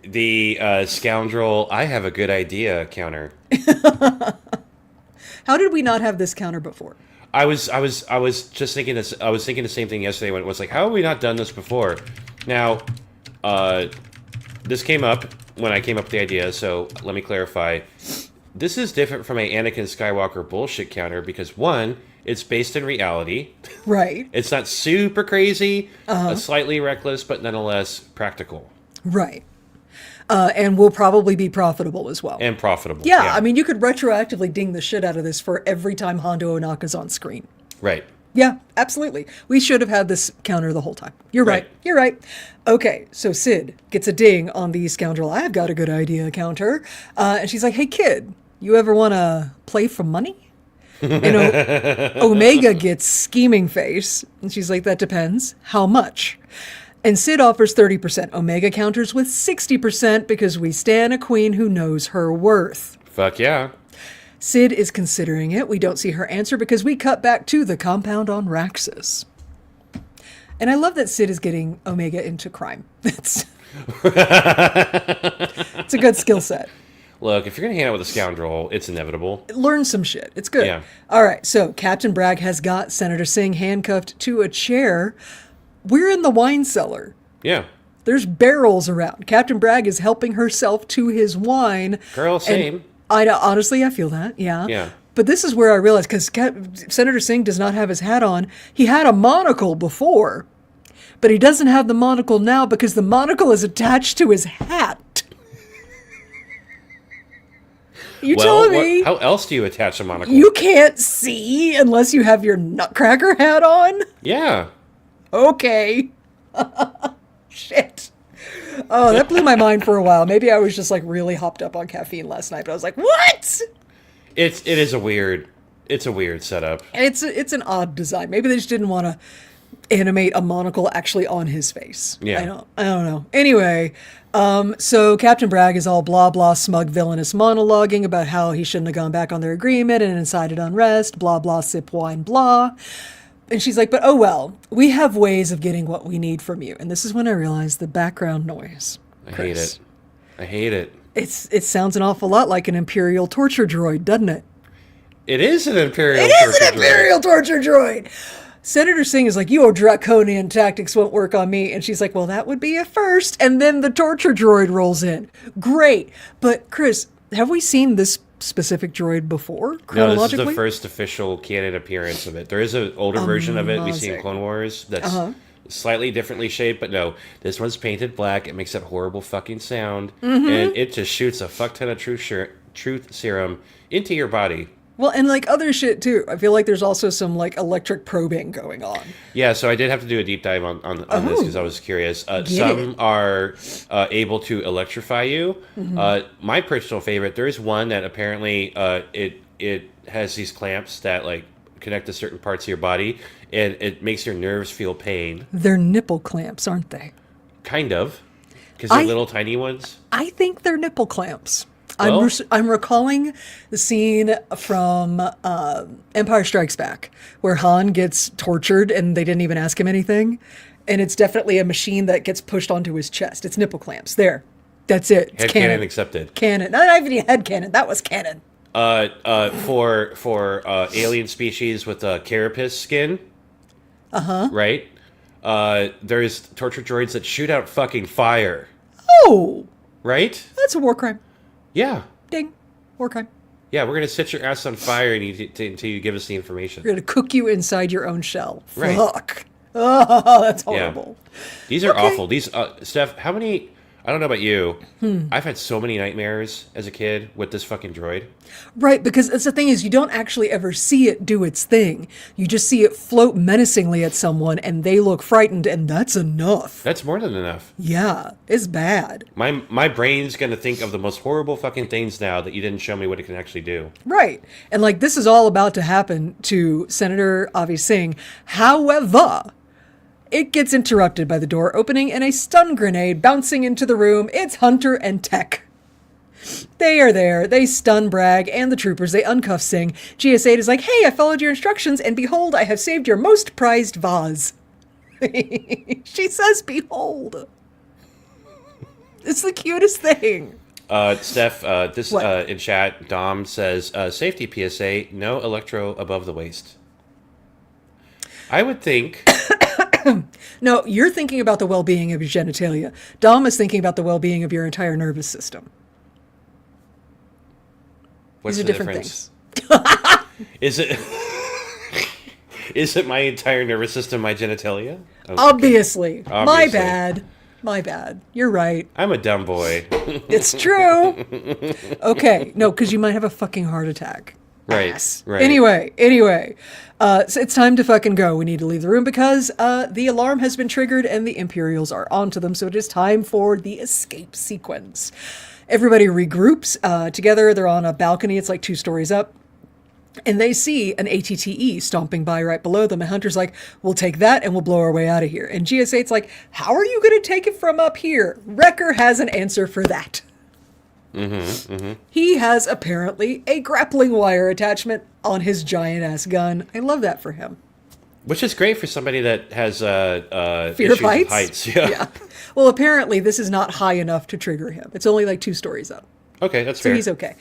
The scoundrel, I have a good idea counter. How did we not have this counter before? I was just thinking this. I was thinking the same thing yesterday when it was like, how have we not done this before? Now, this came up when I came up with the idea, so let me clarify. This is different from a Anakin Skywalker bullshit counter because one, it's based in reality. Right. It's not super crazy, slightly reckless, but nonetheless practical. Right. And will probably be profitable as well. And profitable. Yeah, I mean, you could retroactively ding the shit out of this for every time Hondo Onaka's on screen. Right. Yeah, absolutely. We should have had this counter the whole time. You're right. You're right. Okay, so Sid gets a ding on the scoundrel, I've got a good idea counter. And she's like, hey, kid, you ever want to play for money? And Omega gets scheming face. And she's like, that depends. How much? And Sid offers 30%. Omega counters with 60% because we stan a queen who knows her worth. Fuck yeah. Sid is considering it. We don't see her answer because we cut back to the compound on Raxus. And I love that Sid is getting Omega into crime. It's a good skill set. Look, if you're going to hang out with a scoundrel, it's inevitable. Learn some shit. It's good. Yeah. All right, so Captain Bragg has got Senator Singh handcuffed to a chair. We're in the wine cellar. Yeah. There's barrels around. Captain Bragg is helping herself to his wine. Girl, same. Honestly, I feel that. Yeah. Yeah. But this is where I realized, because Senator Singh does not have his hat on. He had a monocle before, but he doesn't have the monocle now because the monocle is attached to his hat. You telling me? How else do you attach a monocle? You can't see unless you have your Nutcracker hat on? Yeah. Okay. Shit. Oh, that blew my mind for a while. Maybe I was just like really hopped up on caffeine last night, but I was like, what? It's a weird setup. It's an odd design. Maybe they just didn't want to animate a monocle actually on his face. Yeah. I don't know. Anyway, so Captain Bragg is all blah, blah, smug, villainous monologuing about how he shouldn't have gone back on their agreement and incited unrest, blah, blah, sip wine, blah. And she's like, but oh well, we have ways of getting what we need from you. And this is when I realized the background noise. Chris, I hate it. It sounds an awful lot like an Imperial torture droid, doesn't it? It is an Imperial torture droid. Senator Singh is like, your draconian tactics won't work on me. And she's like, well, that would be a first. And then the torture droid rolls in. Great. But Chris, have we seen this specific droid before, chronologically? No, this is the first official canon appearance of it. There is an older version of it we see in Clone Wars that's slightly differently shaped, but no, this one's painted black. It makes that horrible fucking sound, and it just shoots a fuck ton of truth serum into your body. Well, and like other shit too. I feel like there's also some like electric probing going on. Yeah, so I did have to do a deep dive on this because I was curious. Some are able to electrify you. My personal favorite, there is one that apparently it it has these clamps that like connect to certain parts of your body, and it makes your nerves feel pain. They're nipple clamps, aren't they? Kind of, because they're little tiny ones. I think they're nipple clamps. Well, I'm recalling the scene from Empire Strikes Back where Han gets tortured and they didn't even ask him anything. And it's definitely a machine that gets pushed onto his chest. It's nipple clamps. There. That's it. It's headcanon accepted. Canon. Not even headcanon. That was canon. For alien species with a carapace skin. Right? There's torture droids that shoot out fucking fire. Oh! Right? That's a war crime. Yeah. Ding. War crime. Yeah, we're going to set your ass on fire until you give us the information. We're going to cook you inside your own shell. Right. Fuck. Oh, that's horrible. Yeah. These are awful. These, Steph, how many... I don't know about you. I've had so many nightmares as a kid with this fucking droid. Right, because that's the thing is you don't actually ever see it do its thing. You just see it float menacingly at someone and they look frightened, and that's enough. That's more than enough. Yeah, it's bad. My brain's going to think of the most horrible fucking things now that you didn't show me what it can actually do. Right. And like this is all about to happen to Senator Avi Singh. However, it gets interrupted by the door opening and a stun grenade bouncing into the room. It's Hunter and Tech. They are there. They stun Bragg and the troopers. They uncuff Singh. GS8 is like, hey, I followed your instructions, and behold, I have saved your most prized vase. She says, behold. It's the cutest thing. Steph, this in chat, Dom says, safety PSA, no electro above the waist. I would think... No, you're thinking about the well-being of your genitalia. Dom is thinking about the well-being of your entire nervous system. What's These are the different difference? things. Is it my entire nervous system, my genitalia? Oh, Obviously. okay. My bad. My bad. You're right. I'm a dumb boy. It's true. Okay. No, because you might have a fucking heart attack. Right. Ass. Right. Anyway. So it's time to fucking go. We need to leave the room because the alarm has been triggered and the Imperials are onto them. So it is time for the escape sequence. Everybody regroups together. They're on a balcony. It's like 2 stories up. And they see an ATTE stomping by right below them. And Hunter's like, we'll take that and we'll blow our way out of here. And GS8's like, how are you going to take it from up here? Wrecker has an answer for that. He has apparently a grappling wire attachment on his giant-ass gun. I love that for him. Which is great for somebody that has Fear issues of heights? with heights. Yeah. Well, apparently this is not high enough to trigger him. It's only like 2 stories up. Okay, that's So fair. he's okay.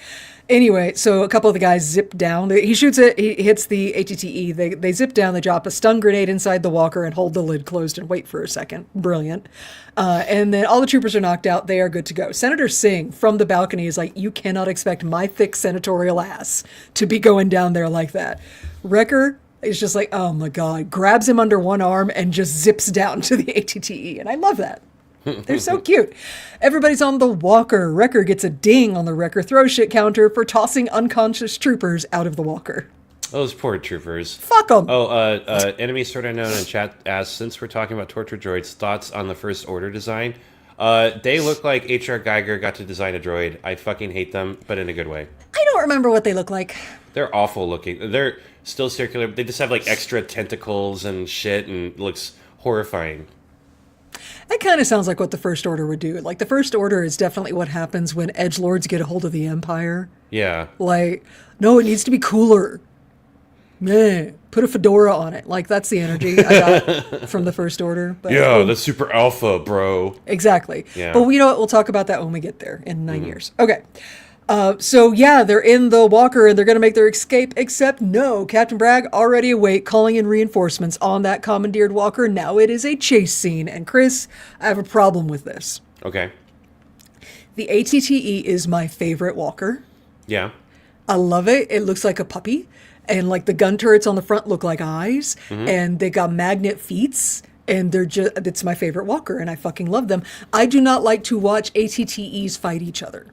Anyway, so a couple of the guys zip down. He shoots it. He hits the ATTE. They zip down. They drop a stun grenade inside the walker and hold the lid closed and wait for a second. Brilliant. And then all the troopers are knocked out. They are good to go. Senator Singh from the balcony is like, you cannot expect my thick senatorial ass to be going down there like that. Wrecker is just like, oh my God, grabs him under one arm and just zips down to the ATTE. And I love that. They're so cute. Everybody's on the walker. Wrecker gets a ding on the Wrecker throw shit counter for tossing unconscious troopers out of the walker. Those poor troopers. Fuck them. Oh, enemy sort unknown in chat asks, since we're talking about torture droids, thoughts on the First Order design? They look like H.R. Geiger got to design a droid. I fucking hate them, but in a good way. I don't remember what they look like. They're awful looking. They're still circular. They just have like extra tentacles and shit, and it looks horrifying. That kind of sounds like what the First Order would do. Like, the First Order is definitely what happens when edgelords get a hold of the Empire. Yeah. Like, no, it needs to be cooler. Meh, put a fedora on it. Like, that's the energy I got from the First Order. But, Yeah, that's super alpha, bro. Exactly. Yeah. But you know what? We'll talk about that when we get there in 9 years. Okay. So yeah, they're in the walker and they're going to make their escape, except no, Captain Bragg already awake, calling in reinforcements on that commandeered walker. Now it is a chase scene. And Chris, I have a problem with this. Okay. The ATTE is my favorite walker. Yeah. I love it. It looks like a puppy. And like the gun turrets on the front look like eyes. And they got magnet feet. And it's my favorite walker. And I fucking love them. I do not like to watch ATTEs fight each other.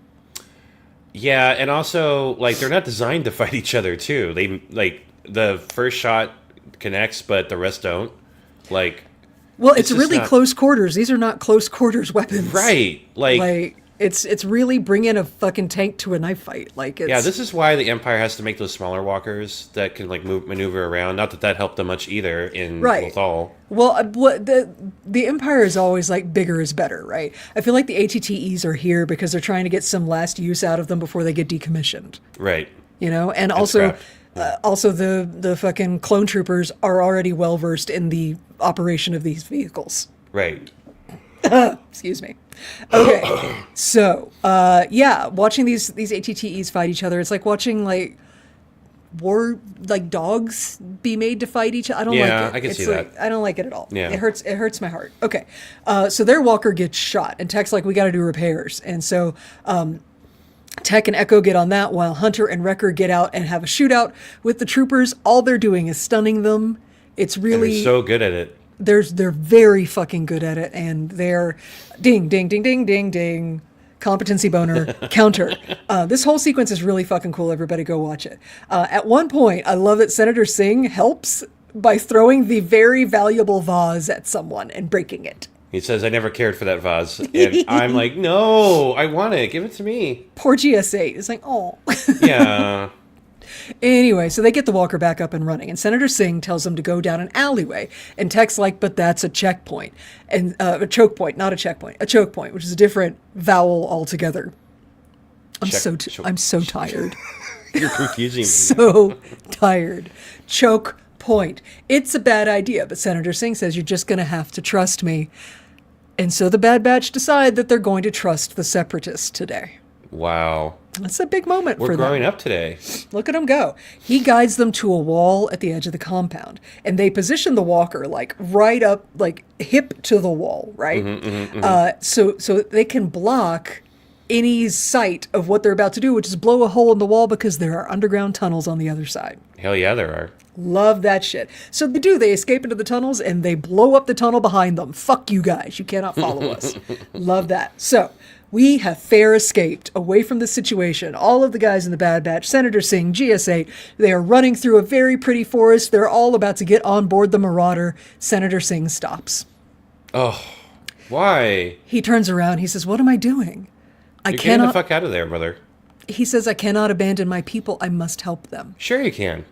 Yeah, and also, like, they're not designed to fight each other, too. They, like, the first shot connects, but the rest don't. Like... Well, it's really close quarters. These are not close quarters weapons. Right. Like It's really bringing a fucking tank to a knife fight. Like, it's, Yeah, this is why the Empire has to make those smaller walkers that can like maneuver around. Not that that helped them much either in Right. Lothal. Well, what the Empire is always like bigger is better, right? I feel like the ATTEs are here because they're trying to get some last use out of them before they get decommissioned. Right. You know, and also, scrapped. also the fucking clone troopers are already well versed in the operation of these vehicles. Right. Excuse me. Okay, so yeah, watching these ATTEs fight each other, it's like watching like dogs be made to fight each other. I don't Yeah, like it. I can It's see like, that. I don't like it at all. Yeah. It hurts my heart. Okay, so their walker gets shot, and Tech's like, we got to do repairs, and so Tech and Echo get on that while Hunter and Wrecker get out and have a shootout with the troopers. All they're doing is stunning them. It's And really they're so good at it. they're very fucking good at it, and they're ding ding ding ding ding ding competency boner counter. This whole sequence is really fucking cool. Everybody go watch it. At one point, I love that Senator Singh helps by throwing the very valuable vase at someone and breaking it. He says, I never cared for that vase. And I'm like, no, I want it. Give it to me. Poor GS8 is like, oh. Yeah. Anyway, so they get the walker back up and running, and Senator Singh tells them to go down an alleyway. And Tech's like, but that's a checkpoint. And a choke point, not a checkpoint, a choke point, which is a different vowel altogether. I'm so tired. You're confusing me. So tired. Choke point. It's a bad idea, but Senator Singh says you're just going to have to trust me. And so the Bad Batch decide that they're going to trust the Separatists today. Wow. That's a big moment We're for them. growing up today. Look at him go. He guides them to a wall at the edge of the compound, and they position the walker like right up, like hip to the wall, right? So they can block any sight of what they're about to do, which is blow a hole in the wall because there are underground tunnels on the other side. Hell yeah, there are. Love that shit. So they do. They escape into the tunnels and they blow up the tunnel behind them. Fuck you guys. You cannot follow us. Love that. So we have fair escaped away from the situation. All of the guys in the Bad Batch, Senator Singh, GS8, they are running through a very pretty forest. They're all about to get on board the Marauder. Senator Singh stops. Oh, why? He turns around. He says, what am I doing? You're getting the fuck out of there, brother. He says, I cannot abandon my people. I must help them. Sure you can.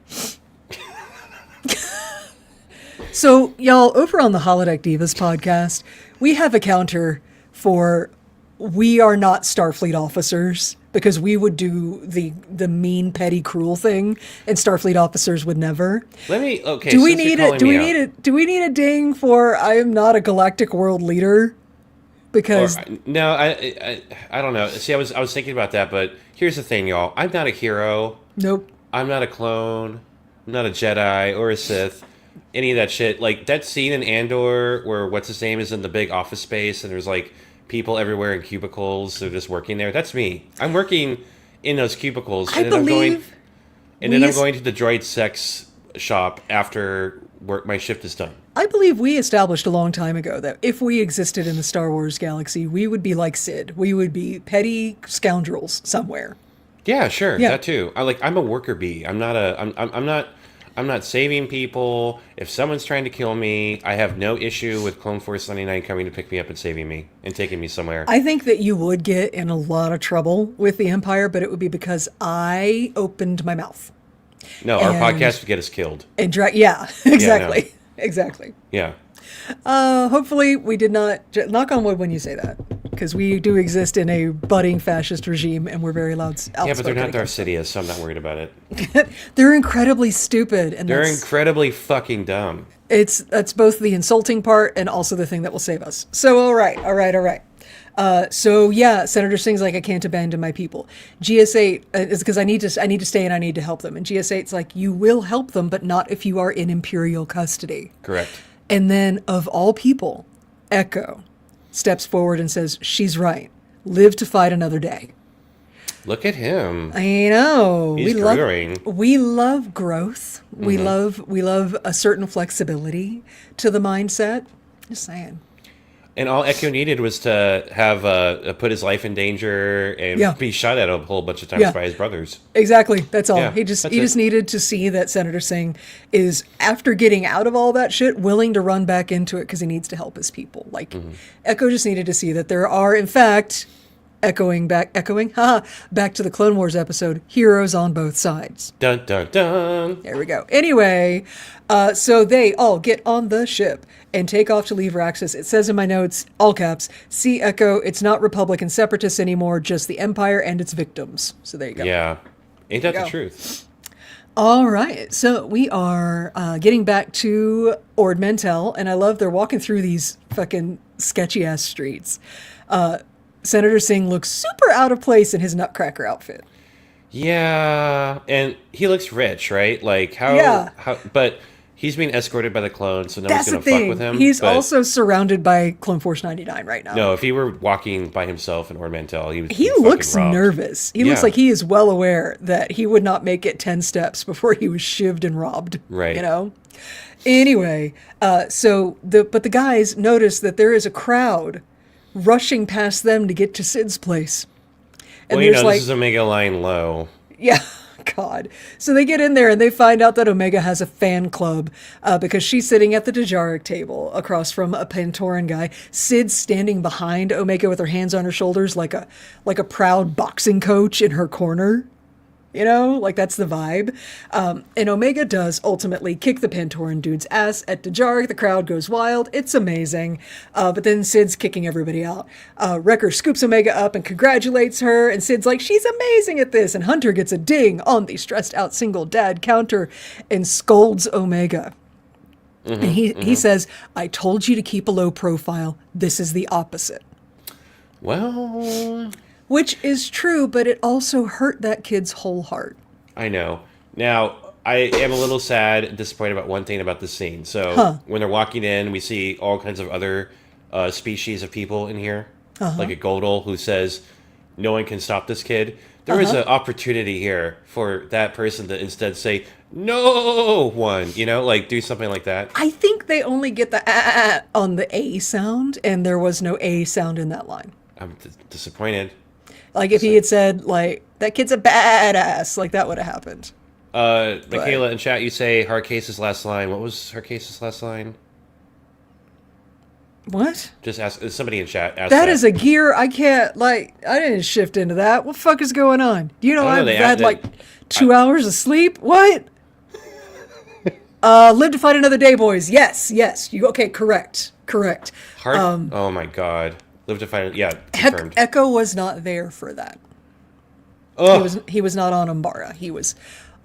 So, y'all, over on the Holodeck Divas podcast, we have a counter for we are not Starfleet officers because we would do the mean, petty, cruel thing, and Starfleet officers would never. Okay. Do we need a ding for I am not a galactic world leader? Because no, I don't know. See, I was thinking about that, but here's the thing, y'all. I'm not a hero. nope. I'm not a clone. I'm not a Jedi or a Sith. Any of that shit. Like that scene in Andor where what's his name is in the big office space and there's like people everywhere in cubicles. They're just working there. That's me. I'm working in those cubicles, I believe I'm going to the droid sex shop after work. My shift is done. I believe we established a long time ago that if we existed in the Star Wars galaxy, we would be like Sid. We would be petty scoundrels somewhere. Yeah, sure. Yeah. That too. I'm a worker bee. I'm not saving people. If someone's trying to kill me, I have no issue with Clone Force 99 coming to pick me up and saving me and taking me somewhere. I think that you would get in a lot of trouble with the Empire, but it would be because I opened my mouth. No, our podcast would get us killed. And yeah, exactly. Exactly. Yeah. Hopefully we did not, knock on wood when you say that, because we do exist in a budding fascist regime and we're very loud. Yeah, but they're not Darth Sidious, so I'm not worried about it. They're incredibly stupid. And they're incredibly fucking dumb. That's both the insulting part and also the thing that will save us. So, all right. So yeah, Senator Singh's like, I can't abandon my people. GS8 is because I need to stay and I need to help them. And GS8's like, you will help them, but not if you are in Imperial custody. Correct. And then, of all people, Echo steps forward and says, she's right. Live to fight another day. Look at him. I know. He's growing. We love growth. We love a certain flexibility to the mindset. Just saying. And all Echo needed was to have put his life in danger and be shot at a whole bunch of times by his brothers. Exactly. That's all. Yeah, he just needed to see that Senator Singh is, after getting out of all that shit, willing to run back into it because he needs to help his people. Like, Echo just needed to see that there are, in fact, echoing, haha, back to the Clone Wars episode, heroes on both sides. Dun, dun, dun. There we go. Anyway, so they all get on the ship and take off to leave Raxus. It says in my notes, all caps, see Echo, it's not Republican separatists anymore, just the Empire and its victims. So there you go. Yeah. Ain't that the truth? All right. So we are getting back to Ord Mantell, and I love they're walking through these fucking sketchy-ass streets. Senator Singh looks super out of place in his nutcracker outfit. Yeah, and he looks rich, right? Like how but he's being escorted by the clones, so no one's gonna fuck with him. He's also surrounded by Clone Force 99 right now. No, if he were walking by himself in Ord Mantell, he looks nervous. He looks like he is well aware that he would not make it 10 steps before he was shivved and robbed. Right. You know? Anyway, but the guys notice that there is a crowd rushing past them to get to Sid's place. And well, this is Omega lying low. Yeah, God. So they get in there and they find out that Omega has a fan club because she's sitting at the Dejaric table across from a Pantoran guy. Sid's standing behind Omega with her hands on her shoulders like a proud boxing coach in her corner. You know, like that's the vibe. And Omega does ultimately kick the Pantoran dude's ass at Dejaric. The crowd goes wild. It's amazing. But then Sid's kicking everybody out. Wrecker scoops Omega up and congratulates her. And Sid's like, she's amazing at this. And Hunter gets a ding on the stressed out single dad counter and scolds Omega. And he says, I told you to keep a low profile. This is the opposite. Well... Which is true, but it also hurt that kid's whole heart. I know. Now, I am a little sad and disappointed about one thing about this scene. So, when they're walking in, we see all kinds of other species of people in here. Like a Godel who says, no one can stop this kid. There is an opportunity here for that person to instead say, no one, like do something like that. I think they only get the on the A sound, and there was no A sound in that line. I'm disappointed. Like, if he had said, like, that kid's a badass, like, that would have happened. Michaela, in chat, you say Harcase's last line. What was Harcase's last line? What? Just ask, somebody in chat asked that. That is a gear I can't, like, I didn't shift into that. What the fuck is going on? Do you know I've had, like, 2 hours of sleep? What? Live to fight another day, boys. Yes. Okay, correct. Oh, my God. Live to fight. Yeah, confirmed. Echo was not there for that. He was not on Umbara. He was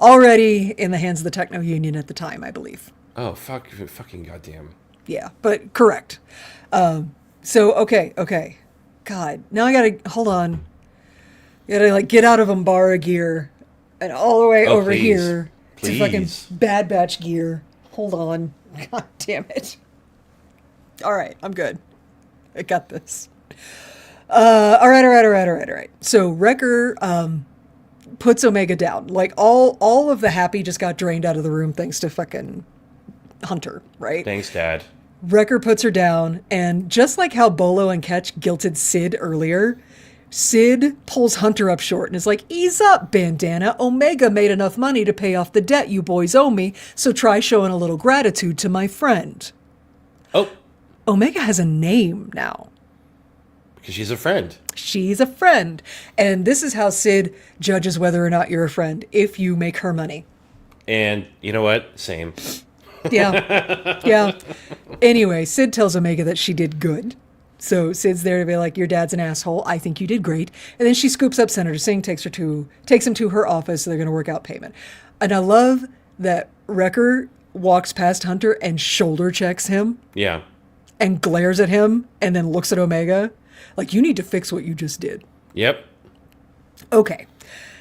already in the hands of the Techno Union at the time, I believe. Oh, fucking goddamn. Yeah, but correct. So, okay. God, now I gotta, hold on. Gotta, like, get out of Umbara gear and all the way over here to fucking Bad Batch gear. Hold on. God damn it. All right, I'm good. I got this. All right. So Wrecker puts Omega down. Like all of the happy just got drained out of the room thanks to fucking Hunter, right? Thanks, Dad. Wrecker puts her down, and just like how Bolo and Ketch guilted Sid earlier, Sid pulls Hunter up short and is like, ease up, Bandana. Omega made enough money to pay off the debt you boys owe me, so try showing a little gratitude to my friend. Oh. Omega has a name now. Because she's a friend. She's a friend. And this is how Sid judges whether or not you're a friend, if you make her money. And you know what? Same. Yeah. Anyway, Sid tells Omega that she did good. So Sid's there to be like, your dad's an asshole. I think you did great. And then she scoops up Senator Singh, takes him to her office, so they're going to work out payment. And I love that Wrecker walks past Hunter and shoulder checks him. Yeah. And glares at him and then looks at Omega. Like, you need to fix what you just did. Yep. Okay.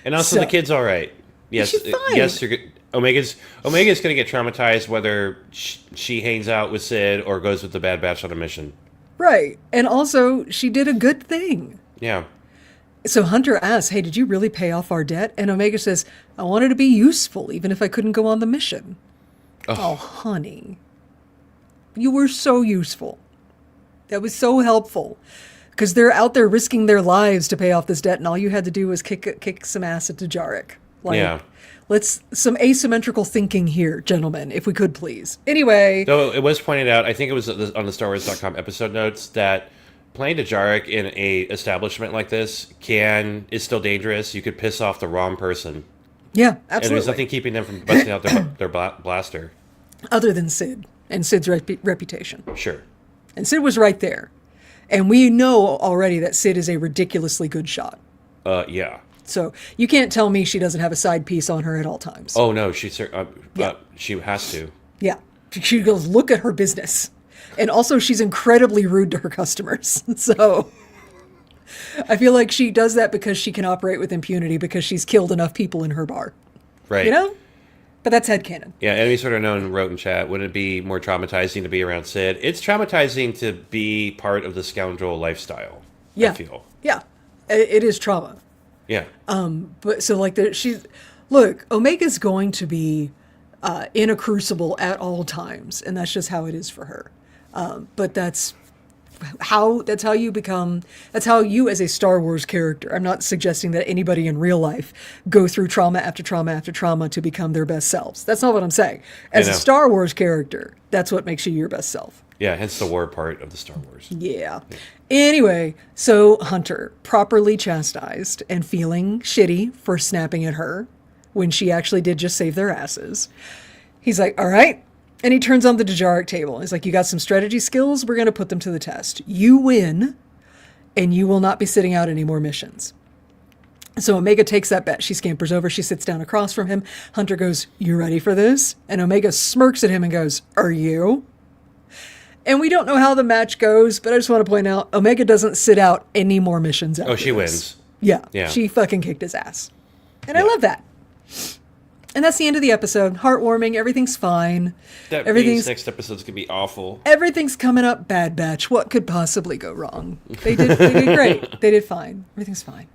And also the kid's all right. Yes. She's fine. Yes. Omega's going to get traumatized whether she hangs out with Sid or goes with the Bad Batch on a mission. Right. And also, she did a good thing. Yeah. So Hunter asks, hey, did you really pay off our debt? And Omega says, I wanted to be useful, even if I couldn't go on the mission. Oh honey. You were so useful. That was so helpful. Because they're out there risking their lives to pay off this debt, and all you had to do was kick some ass at Dejaric. Like, yeah. Let's some asymmetrical thinking here, gentlemen, if we could please. Anyway. Though it was pointed out, I think it was on the StarWars.com episode notes, that playing Dejaric in a establishment like this is still dangerous. You could piss off the wrong person. Yeah, absolutely. And there's nothing keeping them from busting out their blaster. Other than Sid and Sid's reputation. Sure. And Sid was right there. And we know already that Sid is a ridiculously good shot. Yeah. So you can't tell me she doesn't have a side piece on her at all times. Oh, no, she has to. Yeah. She goes, look at her business. And also, she's incredibly rude to her customers. So I feel like she does that because she can operate with impunity because she's killed enough people in her bar. Right. You know? But that's headcanon. Yeah, Enemy Sort of Known wrote in chat, wouldn't it be more traumatizing to be around Sid? It's traumatizing to be part of the scoundrel lifestyle, Yeah. I feel. Yeah. It is trauma. Yeah. But so like look, Omega's going to be in a crucible at all times, and that's just how it is for her. But that's how you as a Star Wars character. I'm not suggesting that anybody in real life go through trauma after trauma after trauma to become their best selves. That's not what I'm saying. As a Star Wars character, that's what makes you your best self. Yeah, hence the war part of the Star Wars. Yeah. Anyway, so Hunter, properly chastised and feeling shitty for snapping at her when she actually did just save their asses. He's like, all right. And he turns on the Dejaric table. He's like, you got some strategy skills? We're going to put them to the test. You win, and you will not be sitting out any more missions. So Omega takes that bet. She scampers over. She sits down across from him. Hunter goes, you ready for this? And Omega smirks at him and goes, are you? And we don't know how the match goes, but I just want to point out, Omega doesn't sit out any more missions after she this. wins. Yeah. She fucking kicked his ass. And I love that. And that's the end of the episode. Heartwarming. Everything's fine. That means next episode's going to be awful. Everything's coming up. Bad Batch. What could possibly go wrong? They did great. They did fine. Everything's fine.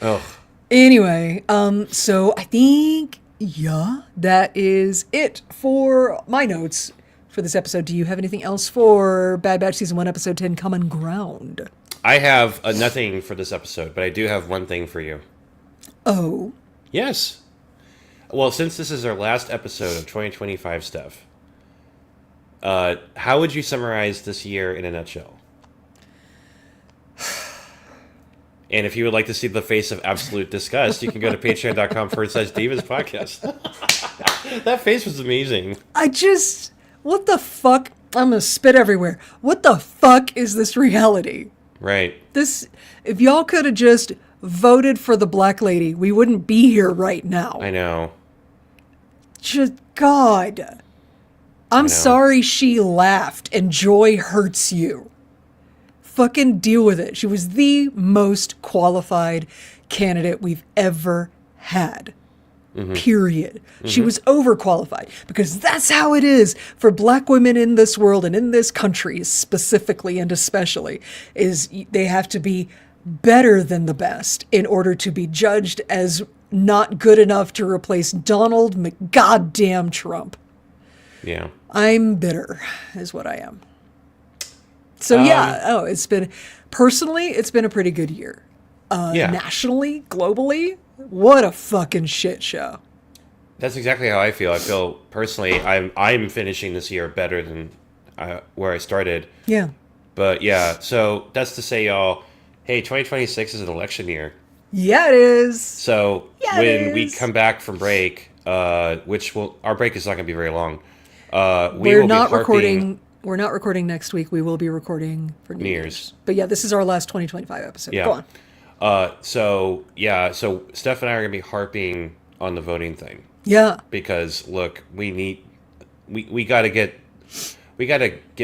Oh. Anyway, so I think, that is it for my notes for this episode. Do you have anything else for Bad Batch Season 1, Episode 10, Common Ground? I have nothing for this episode, but I do have one thing for you. Oh? Yes. Well, since this is our last episode of 2025 stuff, how would you summarize this year in a nutshell? And if you would like to see the face of absolute disgust, you can go to patreon.com/Divas podcast. That face was amazing. What the fuck? I'm gonna spit everywhere. What the fuck is this reality? Right. If y'all could have just voted for the black lady, we wouldn't be here right now. I know. Just God. I'm sorry she laughed and joy hurts you. Fucking deal with it. She was the most qualified candidate we've ever had. Mm-hmm. Period. Mm-hmm. She was overqualified because that's how it is for black women in this world and in this country specifically and especially, is they have to be better than the best in order to be judged as not good enough to replace Donald McGoddamn Trump. Yeah. I'm bitter is what I am. So it's been a pretty good year. Nationally, globally, what a fucking shit show. That's exactly how I feel. I feel personally, I'm finishing this year better than where I started. Yeah. But yeah, so that's to say, y'all, hey, 2026 is an election year. Yeah, it is. So when we come back from break, our break is not going to be very long. We're not recording next week. We will be recording for New Year's. But yeah, this is our last 2025 episode. Yeah. Go on. So Steph and I are going to be harping on the voting thing. Yeah. Because look, we got to get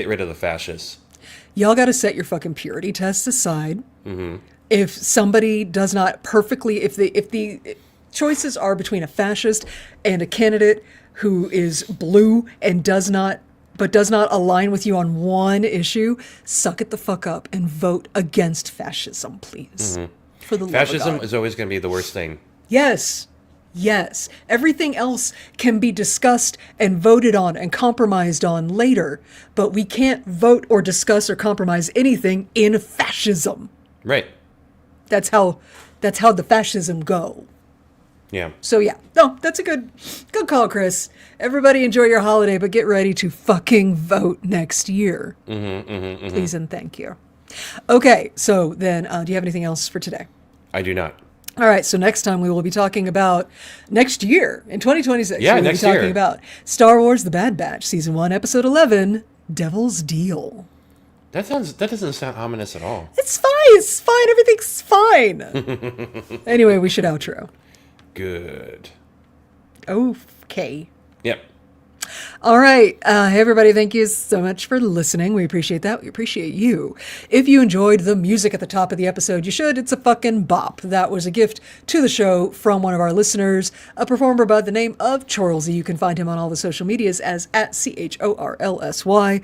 rid of the fascists. Y'all got to set your fucking purity tests aside. Mm-hmm. If somebody does not perfectly, if the choices are between a fascist and a candidate who is blue and does not align with you on one issue, suck it the fuck up and vote against fascism, please. Mm-hmm. For the love of God. Fascism is always going to be the worst thing. Yes. Everything else can be discussed and voted on and compromised on later, but we can't vote or discuss or compromise anything in fascism. Right. That's how the fascism go. Yeah. So yeah, no, that's a good call, Chris. Everybody enjoy your holiday, but get ready to fucking vote next year. Mm-hmm, mm-hmm, mm-hmm. Please and thank you. Okay, so then do you have anything else for today? I do not. All right, so next time we will be talking about next year in 2026. Yeah, we will next be talking year. about Star Wars: The Bad Batch, Season 1, Episode 11, Devil's Deal. That doesn't sound ominous at all. It's fine. It's fine. Everything's fine. Anyway, we should outro. Good. Okay. Yep. All right. Hey, everybody. Thank you so much for listening. We appreciate that. We appreciate you. If you enjoyed the music at the top of the episode, you should. It's a fucking bop. That was a gift to the show from one of our listeners, a performer by the name of Chorlsy. You can find him on all the social medias as at CHORLSY.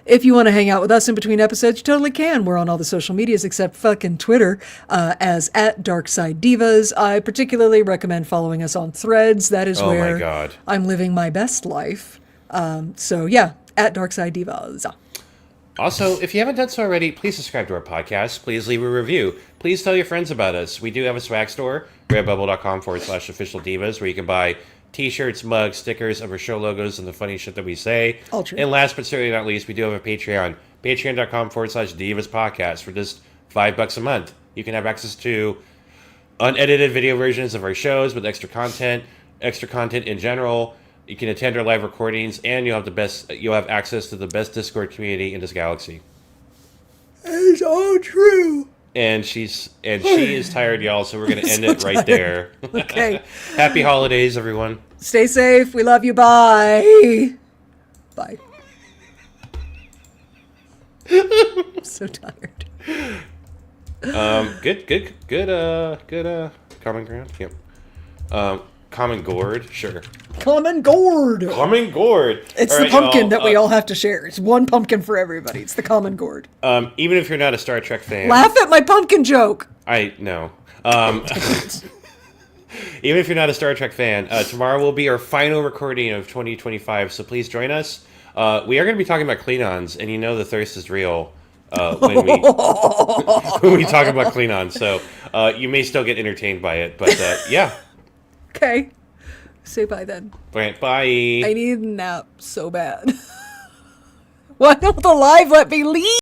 If you want to hang out with us in between episodes, you totally can. We're on all the social medias except fucking Twitter as at Darkside Divas. I particularly recommend following us on Threads. That is where my God. I'm living my best life. So yeah, at Darkside Divas. Also, if you haven't done so already, please subscribe to our podcast. Please leave a review. Please tell your friends about us. We do have a swag store, redbubble.com/official divas, where you can buy t-shirts, mugs, stickers of our show logos, and the funny shit that we say. All true. And last but certainly not least, we do have a Patreon, patreon.com/divas podcast. For just $5 a month, you can have access to unedited video versions of our shows with extra content in general. You can attend our live recordings, and you'll have access to the best Discord community in this galaxy. It's all true. And she is tired, y'all, so we're going to end it right there. Okay. Happy holidays, everyone. Stay safe. We love you. Bye. Bye. I'm so tired. Good common ground. Yep. Common gourd, sure. Common gourd. Common gourd. It's All the right, pumpkin y'all, that we all have to share. It's one pumpkin for everybody. It's the common gourd. Even if you're not a Star Trek fan, Laugh at my pumpkin joke. I know. Even if you're not a Star Trek fan, tomorrow will be our final recording of 2025. So please join us. We are going to be talking about Klingons, and you know the thirst is real when we when we talk about Klingons. So you may still get entertained by it, but yeah. Okay. Say bye then. Right, bye. I need a nap so bad. Why don't the live let me leave?